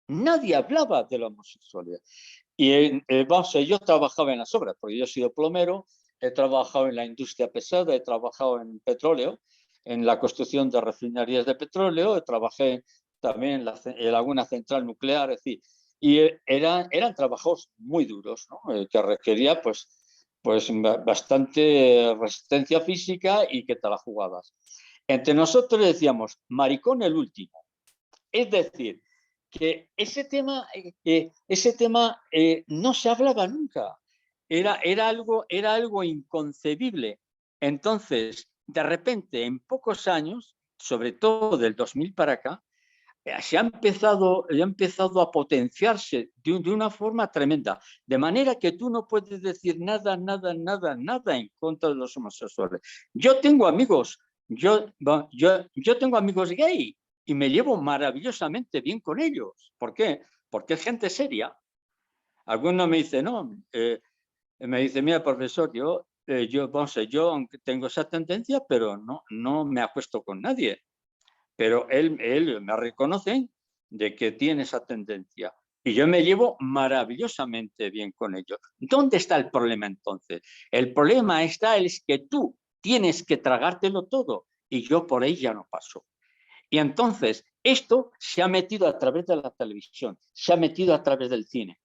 Nadie hablaba de la homosexualidad. Y vamos, yo trabajaba en las obras, porque yo he sido plomero, he trabajado en la industria pesada, he trabajado en petróleo, en la construcción de refinerías de petróleo, trabajé también en alguna central nuclear, es decir, y eran trabajos muy duros, ¿no? Que requería pues bastante resistencia física y que te la jugabas. Entre nosotros decíamos, maricón el último. Es decir, que ese tema no se hablaba nunca. Era algo inconcebible. Entonces, de repente, en pocos años, sobre todo del 2000 para acá, se ha empezado a potenciarse de una forma tremenda. De manera que tú no puedes decir nada en contra de los homosexuales. Yo tengo amigos, yo tengo amigos gay y me llevo maravillosamente bien con ellos. ¿Por qué? Porque es gente seria. Algunos me dicen, no, me dice, mira, profesor, yo aunque tengo esa tendencia, pero no me acuesto con nadie. Pero él me reconoce de que tiene esa tendencia. Y yo me llevo maravillosamente bien con ellos. ¿Dónde está el problema entonces? El problema es que tú tienes que tragártelo todo y yo por ahí ya no paso. Y entonces esto se ha metido a través de la televisión, se ha metido a través del cine.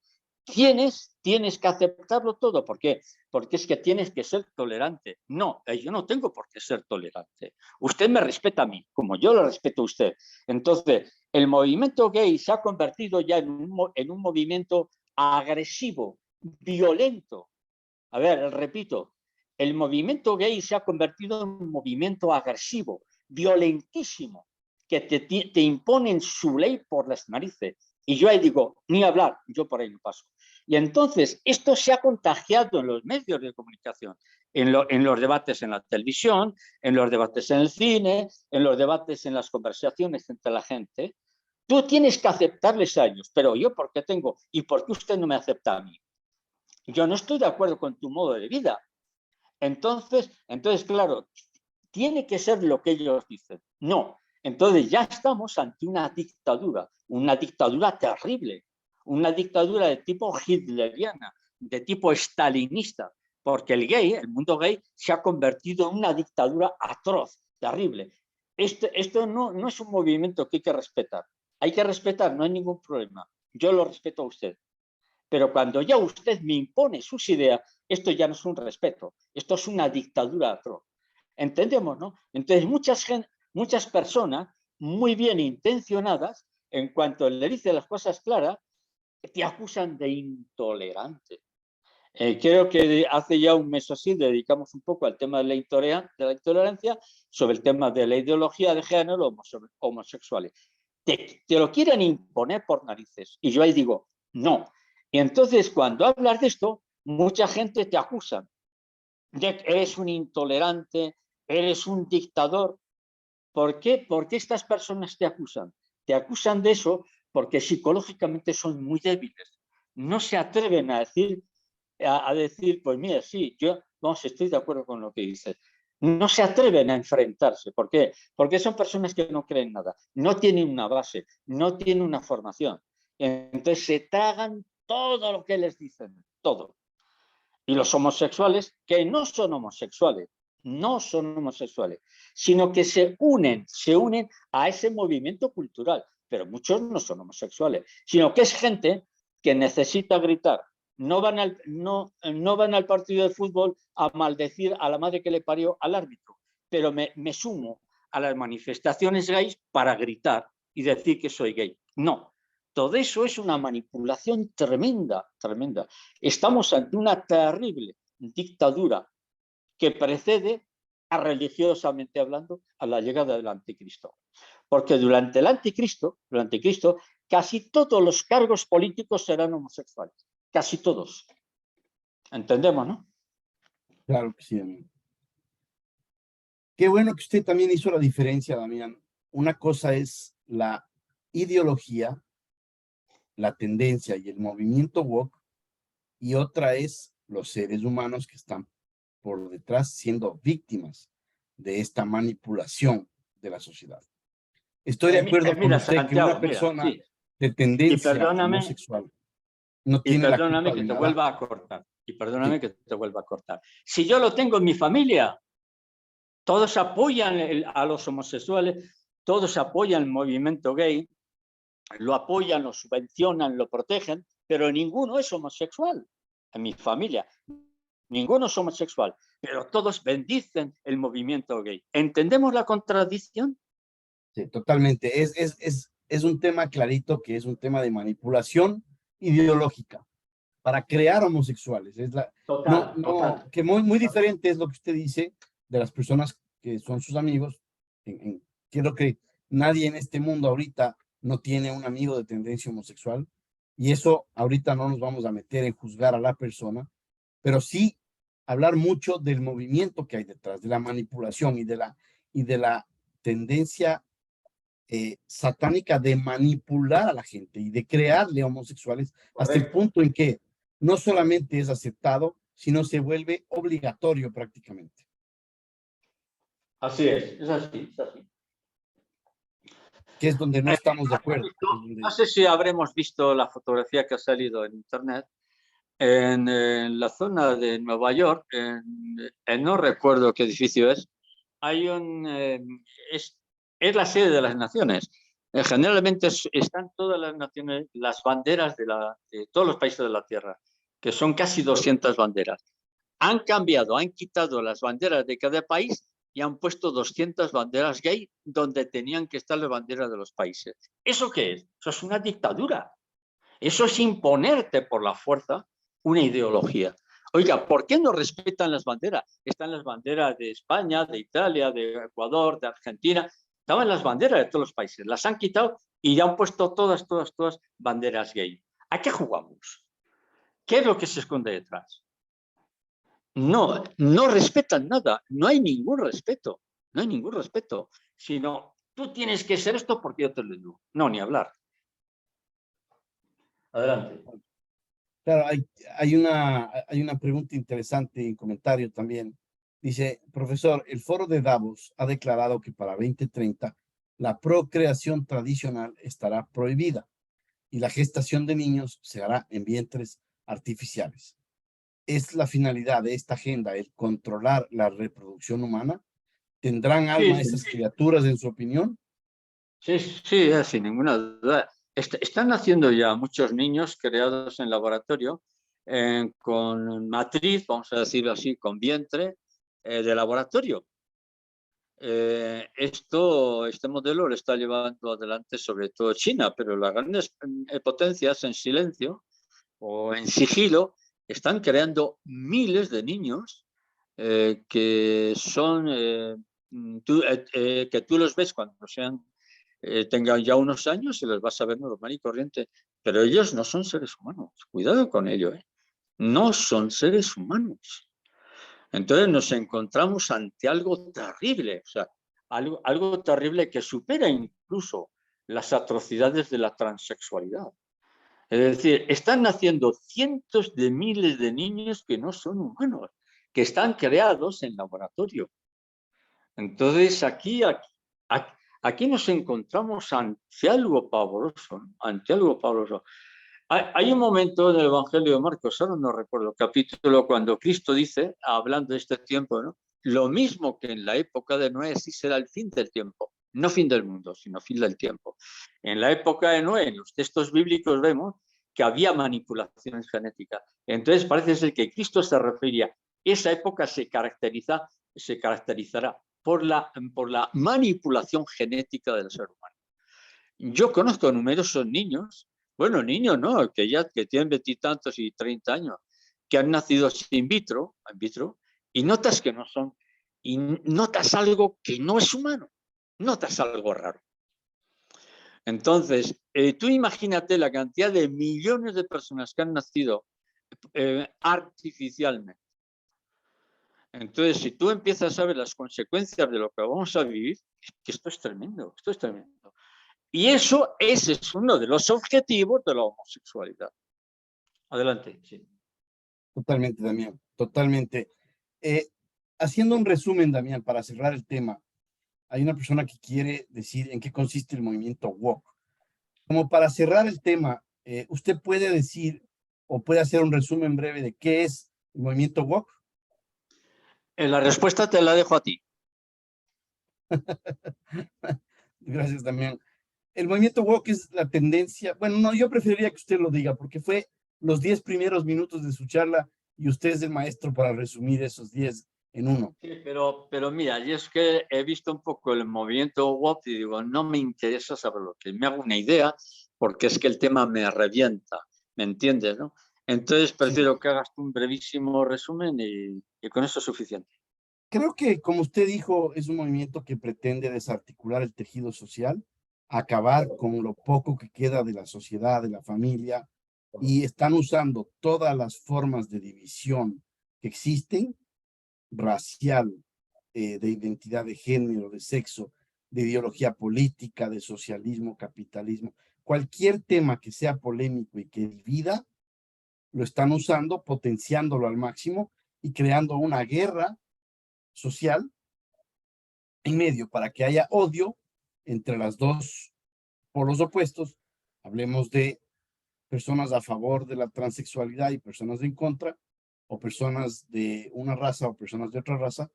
Tienes que aceptarlo todo. ¿Por qué? Porque es que tienes que ser tolerante. No, yo no tengo por qué ser tolerante. Usted me respeta a mí, como yo lo respeto a usted. Entonces, el movimiento gay se ha convertido ya en un movimiento agresivo, violento. A ver, repito, el movimiento gay se ha convertido en un movimiento agresivo, violentísimo, que te imponen su ley por las narices. Y yo ahí digo, ni hablar, yo por ahí no paso. Y entonces esto se ha contagiado en los medios de comunicación, en los debates en la televisión, en los debates en el cine, en los debates en las conversaciones entre la gente. Tú tienes que aceptarles a ellos, pero yo ¿por qué tengo? ¿Y por qué usted no me acepta a mí? Yo no estoy de acuerdo con tu modo de vida. Entonces, claro, tiene que ser lo que ellos dicen. No. Entonces ya estamos ante una dictadura terrible, una dictadura de tipo hitleriana, de tipo stalinista, porque el mundo gay se ha convertido en una dictadura atroz, terrible. Esto no es un movimiento que hay que respetar. Hay que respetar, no hay ningún problema. Yo lo respeto a usted. Pero cuando ya usted me impone sus ideas, esto ya no es un respeto, esto es una dictadura atroz. ¿Entendemos, no? Entonces, muchas personas muy bien intencionadas, en cuanto le dicen las cosas claras, te acusan de intolerante. Creo que hace ya un mes o así dedicamos un poco al tema de la intolerancia, sobre el tema de la ideología de género homosexuales. Te lo quieren imponer por narices. Y yo ahí digo, no. Y entonces, cuando hablas de esto, mucha gente te acusa de que eres un intolerante, eres un dictador. ¿Por qué? ¿Por qué estas personas te acusan? Te acusan de eso porque psicológicamente son muy débiles. No se atreven a decir, pues mira, sí, estoy de acuerdo con lo que dices. No se atreven a enfrentarse. ¿Por qué? Porque son personas que no creen nada, no tienen una base, no tienen una formación. Entonces se tragan todo lo que les dicen, todo. Y los homosexuales, que no son homosexuales, sino que se unen a ese movimiento cultural. Pero muchos no son homosexuales, sino que es gente que necesita gritar. No van al partido de fútbol a maldecir a la madre que le parió al árbitro, pero me sumo a las manifestaciones gays para gritar y decir que soy gay. No, todo eso es una manipulación tremenda, tremenda. Estamos ante una terrible dictadura que precede, religiosamente hablando, a la llegada del anticristo. Porque durante el anticristo, casi todos los cargos políticos serán homosexuales. Casi todos. ¿Entendemos, no? Claro que sí, amigo. Qué bueno que usted también hizo la diferencia, Damián. Una cosa es la ideología la tendencia y el movimiento woke, y otra es los seres humanos que están por detrás siendo víctimas de esta manipulación de la sociedad. Estoy de acuerdo con Mira, usted que una Santiago, mira, persona sí. de Y tendencia perdóname, homosexual no y tiene la perdóname culpa que de te nada. vuelva a cortar. Y perdóname Sí, que te vuelva a cortar. Si yo lo tengo en mi familia, todos apoyan a los homosexuales, todos apoyan el movimiento gay, lo apoyan, lo subvencionan, lo protegen, pero ninguno es homosexual en mi familia. Ninguno es homosexual, pero todos bendicen el movimiento gay. ¿Entendemos la contradicción? sí, totalmente. Es un tema clarito que es un tema de manipulación ideológica para crear homosexuales. Es la, no, Total, no, total. que muy diferente es lo que usted dice de las personas que son sus amigos. Quiero que nadie en este mundo ahorita no tiene un amigo de tendencia homosexual, y eso ahorita no nos vamos a meter en juzgar a la persona, pero sí hablar mucho del movimiento que hay detrás, de la manipulación y de la tendencia satánica de manipular a la gente y de crearle homosexuales hasta el Correcto. punto en que no solamente es aceptado, sino se vuelve obligatorio prácticamente. Así es así, es así. Que es donde no estamos de acuerdo. No sé si habremos visto la fotografía que ha salido en internet en la zona de Nueva York, no recuerdo qué edificio es, hay es la sede de las naciones. Generalmente están todas las naciones, las banderas de todos los países de la Tierra, que son casi 200 banderas. Han cambiado, han quitado las banderas de cada país y han puesto 200 banderas gay donde tenían que estar las banderas de los países. ¿Eso qué es? Eso es una dictadura. Eso es imponerte por la fuerza una ideología. Oiga, ¿por qué no respetan las banderas? Están las banderas de España, de Italia, de Ecuador, de Argentina. Estaban las banderas de todos los países. Las han quitado y ya han puesto todas banderas gay. ¿A qué jugamos? ¿Qué es lo que se esconde detrás? No respetan nada. No hay ningún respeto. No hay ningún respeto. Sino, tú tienes que ser esto porque yo te lo digo. No, ni hablar. Adelante. Claro, hay una pregunta interesante en comentario también. Dice, profesor, el foro de Davos ha declarado que para 2030 la procreación tradicional estará prohibida y la gestación de niños se hará en vientres artificiales. ¿Es la finalidad de esta agenda el controlar la reproducción humana? ¿Tendrán alma Sí, esas criaturas en su opinión? sí, sin ninguna duda. Están naciendo ya muchos niños creados en laboratorio con matriz, vamos a decirlo así, con vientre de laboratorio. Este modelo lo está llevando adelante sobre todo China, pero las grandes potencias en silencio o en sigilo están creando miles de niños que son que tú los ves cuando tengan ya unos años y los vas a ver normal y corriente, pero ellos no son seres humanos. Cuidado con ello, no son seres humanos. Entonces nos encontramos ante algo terrible, o sea, algo terrible que supera incluso las atrocidades de la transexualidad. Es decir, están naciendo cientos de miles de niños que no son humanos, que están creados en laboratorio. Entonces, aquí nos encontramos ante algo pavoroso, ante algo pavoroso. Hay un momento en el Evangelio de Marcos, ahora no recuerdo el capítulo, cuando Cristo dice, hablando de este tiempo, ¿no? Lo mismo que en la época de Noé, sí será el fin del tiempo. No fin del mundo, sino fin del tiempo. En la época de Noé, en los textos bíblicos vemos que había manipulaciones genéticas. Entonces parece ser que Cristo se refería, esa época se caracterizará por la manipulación genética del ser humano. Yo conozco numerosos niños, bueno, niños no, que tienen 20 y tantos y 30 años, que han nacido in vitro, y notas que no son, y notas algo que no es humano, notas algo raro. Entonces, tú imagínate la cantidad de millones de personas que han nacido artificialmente. Entonces, si tú empiezas a ver las consecuencias de lo que vamos a vivir, que esto es tremendo, esto es tremendo. Y ese es uno de los objetivos de la homosexualidad. Adelante. Sí. Totalmente, Damián, totalmente. Haciendo un resumen, Damián, para cerrar el tema, hay una persona que quiere decir en qué consiste el movimiento woke. Como para cerrar el tema, ¿usted puede decir o puede hacer un resumen breve de qué es el movimiento woke? La respuesta te la dejo a ti. Gracias, Damián. El movimiento woke es la tendencia, bueno, no, yo preferiría que usted lo diga, porque fue los 10 primeros minutos de su charla y usted es el maestro para resumir esos 10 en uno. Sí, pero mira, yo es que he visto un poco el movimiento woke y digo, no me interesa saberlo, que me hago una idea, porque es que el tema me revienta, ¿me entiendes, no? Entonces prefiero que hagas un brevísimo resumen y con eso es suficiente. Creo que, como usted dijo, es un movimiento que pretende desarticular el tejido social, acabar con lo poco que queda de la sociedad, de la familia, y están usando todas las formas de división que existen, racial, de identidad de género, de sexo, de ideología política, de socialismo, capitalismo, cualquier tema que sea polémico y que divida, lo están usando, potenciándolo al máximo y creando una guerra social en medio para que haya odio entre las dos polos opuestos. Hablemos de personas a favor de la transexualidad y personas en contra, o personas de una raza o personas de otra raza,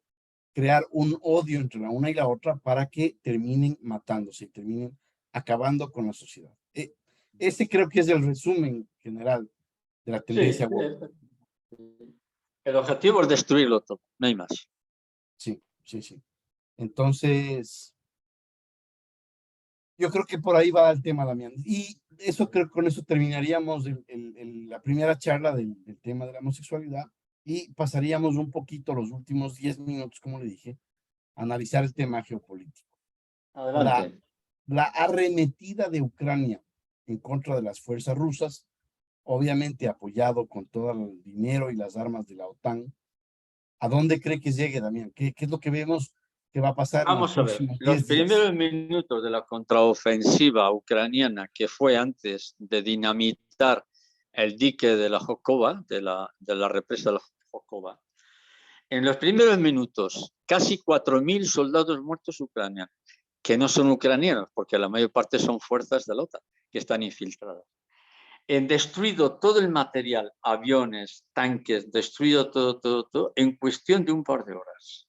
crear un odio entre la una y la otra para que terminen matándose y terminen acabando con la sociedad. Ese creo que es el resumen general de la tendencia Sí, woke. el objetivo es destruirlo todo, no hay más. Sí, sí, sí. Entonces, yo creo que por ahí va el tema, Damián. Y eso creo que con eso terminaríamos la primera charla del tema de la homosexualidad y pasaríamos un poquito los últimos 10 minutos, como le dije, a analizar el tema geopolítico. La, Adelante. la arremetida de Ucrania en contra de las fuerzas rusas, obviamente apoyado con todo el dinero y las armas de la OTAN. ¿A dónde cree que llegue, Damián? ¿Qué es lo que vemos que va a pasar en los Vamos a ver, próximos los 10 días? primeros minutos de la contraofensiva ucraniana, que fue antes de dinamitar el dique de la Jokova, de la represa de la Jokova, en los primeros minutos, casi 4.000 soldados muertos ucranianos, que no son ucranianos, porque la mayor parte son fuerzas de la OTAN, que están infiltradas. Han destruido todo el material, aviones, tanques, destruido todo, en cuestión de un par de horas.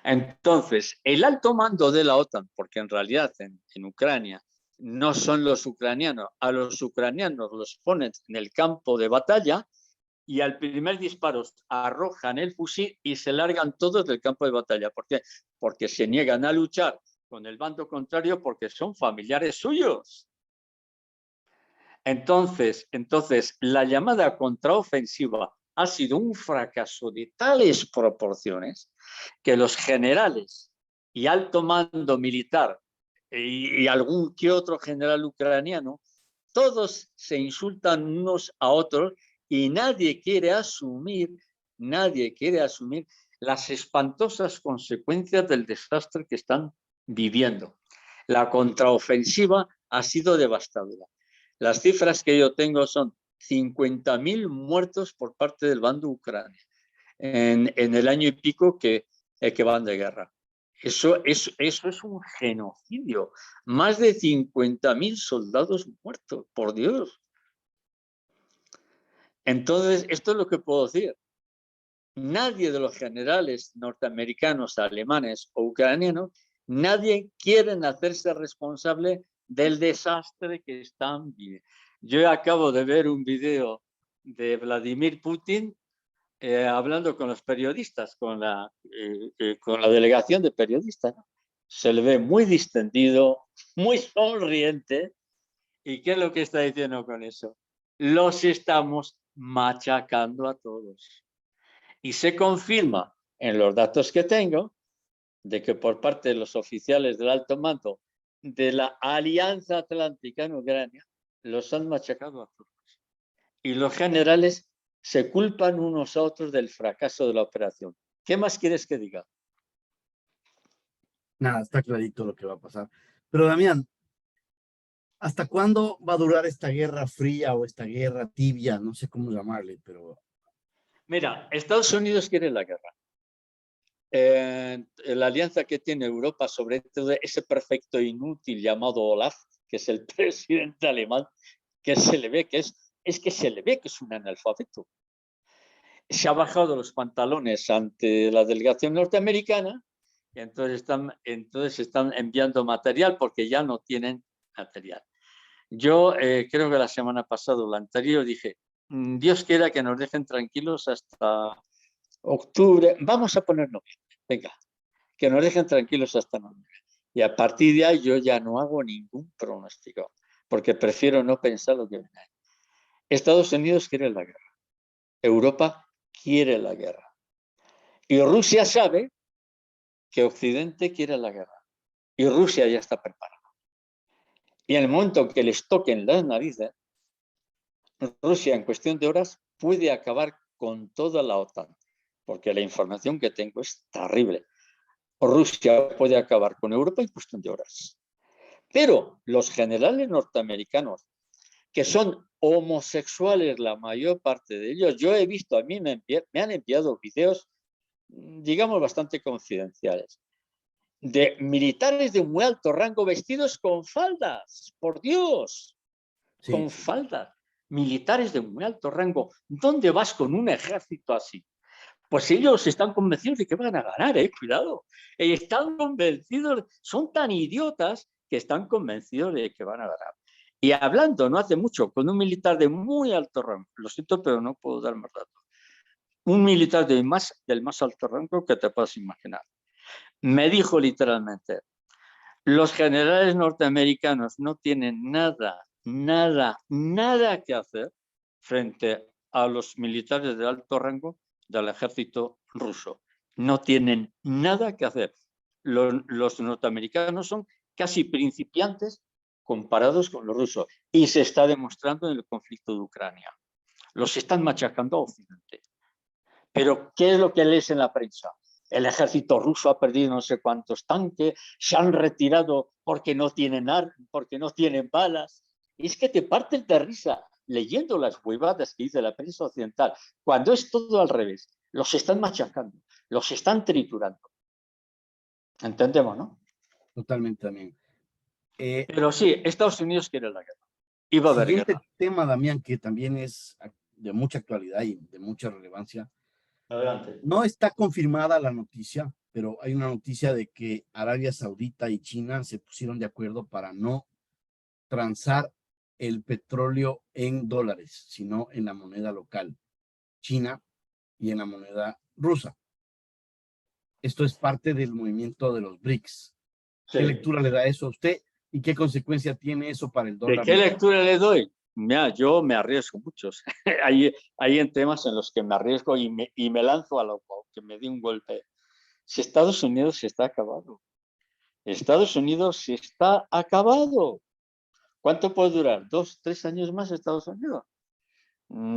Entonces, el alto mando de la OTAN, porque en realidad en Ucrania no son los ucranianos, a los ucranianos los ponen en el campo de batalla y al primer disparo arrojan el fusil y se largan todos del campo de batalla. ¿Por qué? Porque se niegan a luchar con el bando contrario porque son familiares suyos. Entonces, la llamada contraofensiva ha sido un fracaso de tales proporciones que los generales y alto mando militar y algún que otro general ucraniano, todos se insultan unos a otros y nadie quiere asumir las espantosas consecuencias del desastre que están viviendo. La contraofensiva ha sido devastadora. Las cifras que yo tengo son 50.000 muertos por parte del bando ucraniano en el año y pico que van de guerra. Eso es un genocidio. Más de 50.000 soldados muertos, por Dios. Entonces, esto es lo que puedo decir. Nadie de los generales norteamericanos, alemanes o ucranianos, nadie quiere hacerse responsable del desastre que están viviendo. Yo acabo de ver un video de Vladimir Putin hablando con los periodistas, con la delegación de periodistas. Se le ve muy distendido, muy sonriente. ¿Y qué es lo que está diciendo con eso? Los estamos machacando a todos. Y se confirma en los datos que tengo de que por parte de los oficiales del alto mando de la Alianza Atlántica en Ucrania los han machacado a todos. Y los generales se culpan unos a otros del fracaso de la operación. ¿Qué más quieres que diga? Nada, está clarito lo que va a pasar. Pero Damián, ¿Hasta cuándo va a durar esta guerra fría o esta guerra tibia? No sé cómo llamarle, pero Mira, Estados Unidos quiere la guerra. La alianza que tiene Europa, sobre todo ese perfecto inútil llamado Olaf, que es el presidente alemán, que se le ve que es que se le ve que es un analfabeto. Se ha bajado los pantalones ante la delegación norteamericana y entonces están enviando material porque ya no tienen material. Yo creo que la semana pasada o la anterior dije, Dios quiera que nos dejen tranquilos hasta octubre, vamos a poner noviembre, venga, que nos dejen tranquilos hasta noviembre. Y a partir de ahí yo ya no hago ningún pronóstico, porque prefiero no pensar lo que viene. Estados Unidos quiere la guerra, Europa quiere la guerra. Y Rusia sabe que Occidente quiere la guerra. Y Rusia ya está preparada. Y en el momento que les toquen las narices, Rusia en cuestión de horas puede acabar con toda la OTAN, porque la información que tengo es terrible. Rusia puede acabar con Europa en cuestión de horas. Pero los generales norteamericanos, que son homosexuales la mayor parte de ellos, yo he visto, a mí me han enviado videos, digamos, bastante confidenciales, de militares de muy alto rango vestidos con faldas, por Dios, sí, con sí. faldas, militares de muy alto rango. ¿Dónde vas con un ejército así? Pues ellos están convencidos de que van a ganar, cuidado. Están convencidos, son tan idiotas que están convencidos de que van a ganar. Y hablando no hace mucho con un militar de muy alto rango, lo siento, pero no puedo dar más datos, un militar del más alto rango que te puedas imaginar, me dijo literalmente, los generales norteamericanos no tienen nada que hacer frente a los militares de alto rango del ejército ruso. No tienen nada que hacer. Los norteamericanos son casi principiantes comparados con los rusos y se está demostrando en el conflicto de Ucrania. Los están machacando a Occidente. Pero ¿qué es lo que lees en la prensa? El ejército ruso ha perdido no sé cuántos tanques, se han retirado porque no tienen balas. Y es que te partes de risa leyendo las huevadas que dice la prensa occidental, cuando es todo al revés. Los están machacando, los están triturando. Entendemos, ¿no? Totalmente también. Pero sí, Estados Unidos quiere la guerra. Y va a haber Siguiente guerra. tema, Damián, que también es de mucha actualidad y de mucha relevancia. Adelante. No está confirmada la noticia, pero hay una noticia de que Arabia Saudita y China se pusieron de acuerdo para no transar el petróleo en dólares, sino en la moneda local, China, y en la moneda rusa. Esto es parte del movimiento de los BRICS. ¿Qué Sí. lectura le da eso a usted y qué consecuencia tiene eso para el ¿De dólar qué local? lectura le doy? Mira, yo me arriesgo muchos. hay en temas en los que me arriesgo y me lanzo a lo que me dé un golpe. Si Estados Unidos se está acabado. Estados Unidos se está acabado. ¿Cuánto puede durar? ¿2, 3 años más Estados Unidos?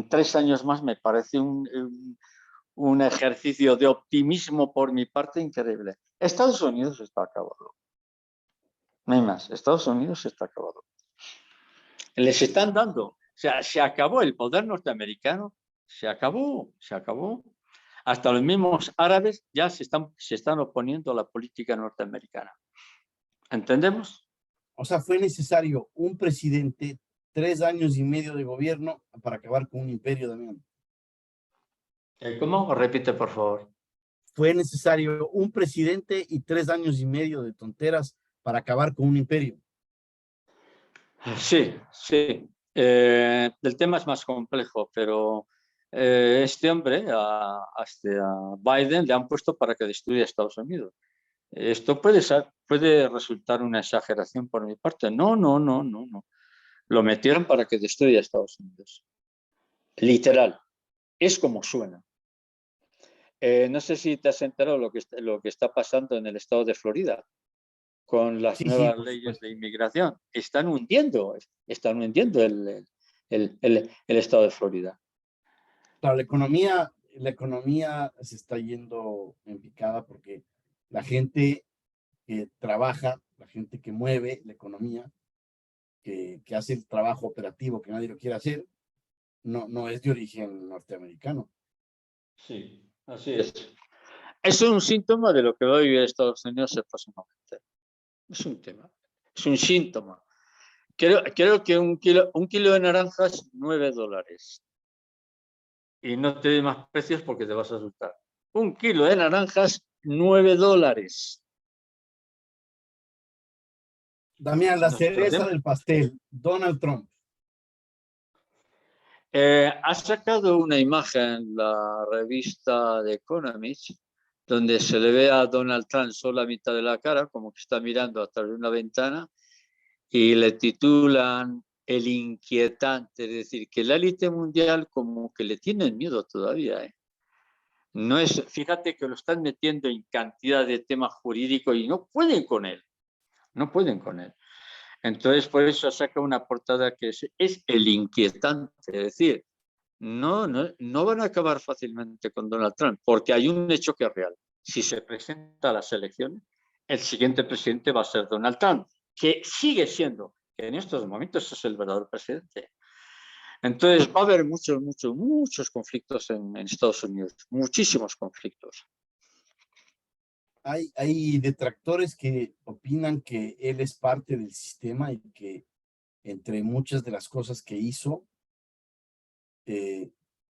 3 años más me parece un ejercicio de optimismo por mi parte increíble. Estados Unidos está acabado. No hay más. Estados Unidos está acabado. Les están dando, o sea, se acabó el poder norteamericano, se acabó. Hasta los mismos árabes ya se están oponiendo a la política norteamericana. ¿Entendemos? O sea, fue necesario un presidente, 3 años y medio de gobierno para acabar con un imperio, Damián. ¿Cómo? Repite, por favor. Fue necesario un presidente y 3 años y medio de tonteras para acabar con un imperio. Sí, sí. El tema es más complejo, pero este hombre, a Biden, le han puesto para que destruya a Estados Unidos. Esto puede resultar una exageración por mi parte. No. Lo metieron para que destruya a Estados Unidos. Literal. Es como suena. No sé si te has enterado lo que está pasando en el estado de Florida con las Sí, sí, nuevas por leyes supuesto. de inmigración. Están hundiendo el estado de Florida. Claro, la economía se está yendo en picada porque la gente que trabaja, la gente que mueve la economía, que hace el trabajo operativo que nadie lo quiere hacer, no es de origen norteamericano. Sí, así es. Es un síntoma de lo que va a vivir Estados Unidos el próximo mes. Es un tema, es un síntoma. Creo que un kilo de naranjas, $9. Y no te doy más precios porque te vas a asustar. Un kilo de naranjas, $9. Damián, la Nos cereza perdemos. del pastel, Donald Trump. Ha sacado una imagen en la revista The Economist donde se le ve a Donald Trump solo la mitad de la cara, como que está mirando a través de una ventana, y le titulan El Inquietante, es decir, que la élite mundial como que le tienen miedo todavía. No es, fíjate que lo están metiendo en cantidad de temas jurídicos y no pueden con él, no pueden con él. Entonces, por eso saca una portada que es El Inquietante, es decir, no van a acabar fácilmente con Donald Trump, porque hay un hecho que es real. Si se presenta a las elecciones, el siguiente presidente va a ser Donald Trump, que sigue siendo, que en estos momentos es el verdadero presidente. Entonces va a haber muchos conflictos en Estados Unidos, muchísimos conflictos. Hay detractores que opinan que él es parte del sistema y que entre muchas de las cosas que hizo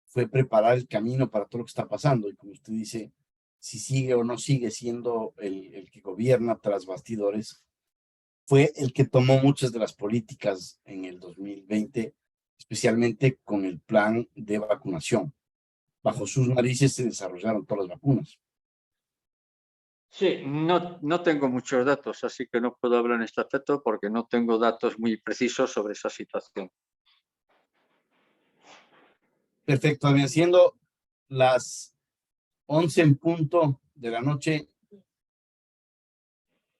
fue preparar el camino para todo lo que está pasando. Y como usted dice, si sigue o no sigue siendo el que gobierna tras bastidores, fue el que tomó muchas de las políticas en el 2020, especialmente con el plan de vacunación. Bajo sus narices se desarrollaron todas las vacunas. Sí, no tengo muchos datos, así que no puedo hablar en este aspecto porque no tengo datos muy precisos sobre esa situación. Perfecto, también siendo las 11 en punto de la noche,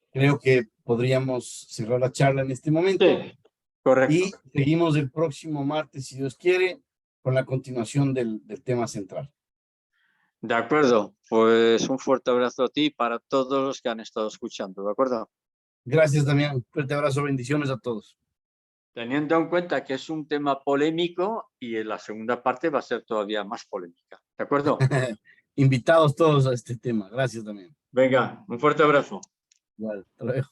creo que podríamos cerrar la charla en este momento. Sí, correcto. Y seguimos el próximo martes, si Dios quiere, con la continuación del tema central. De acuerdo, pues un fuerte abrazo a ti y para todos los que han estado escuchando, ¿de acuerdo? Gracias, Damián. Fuerte abrazo, bendiciones a todos. Teniendo en cuenta que es un tema polémico y en la segunda parte va a ser todavía más polémica, ¿de acuerdo? Invitados todos a este tema. Gracias, Damián. Venga, un fuerte abrazo. Igual, hasta luego.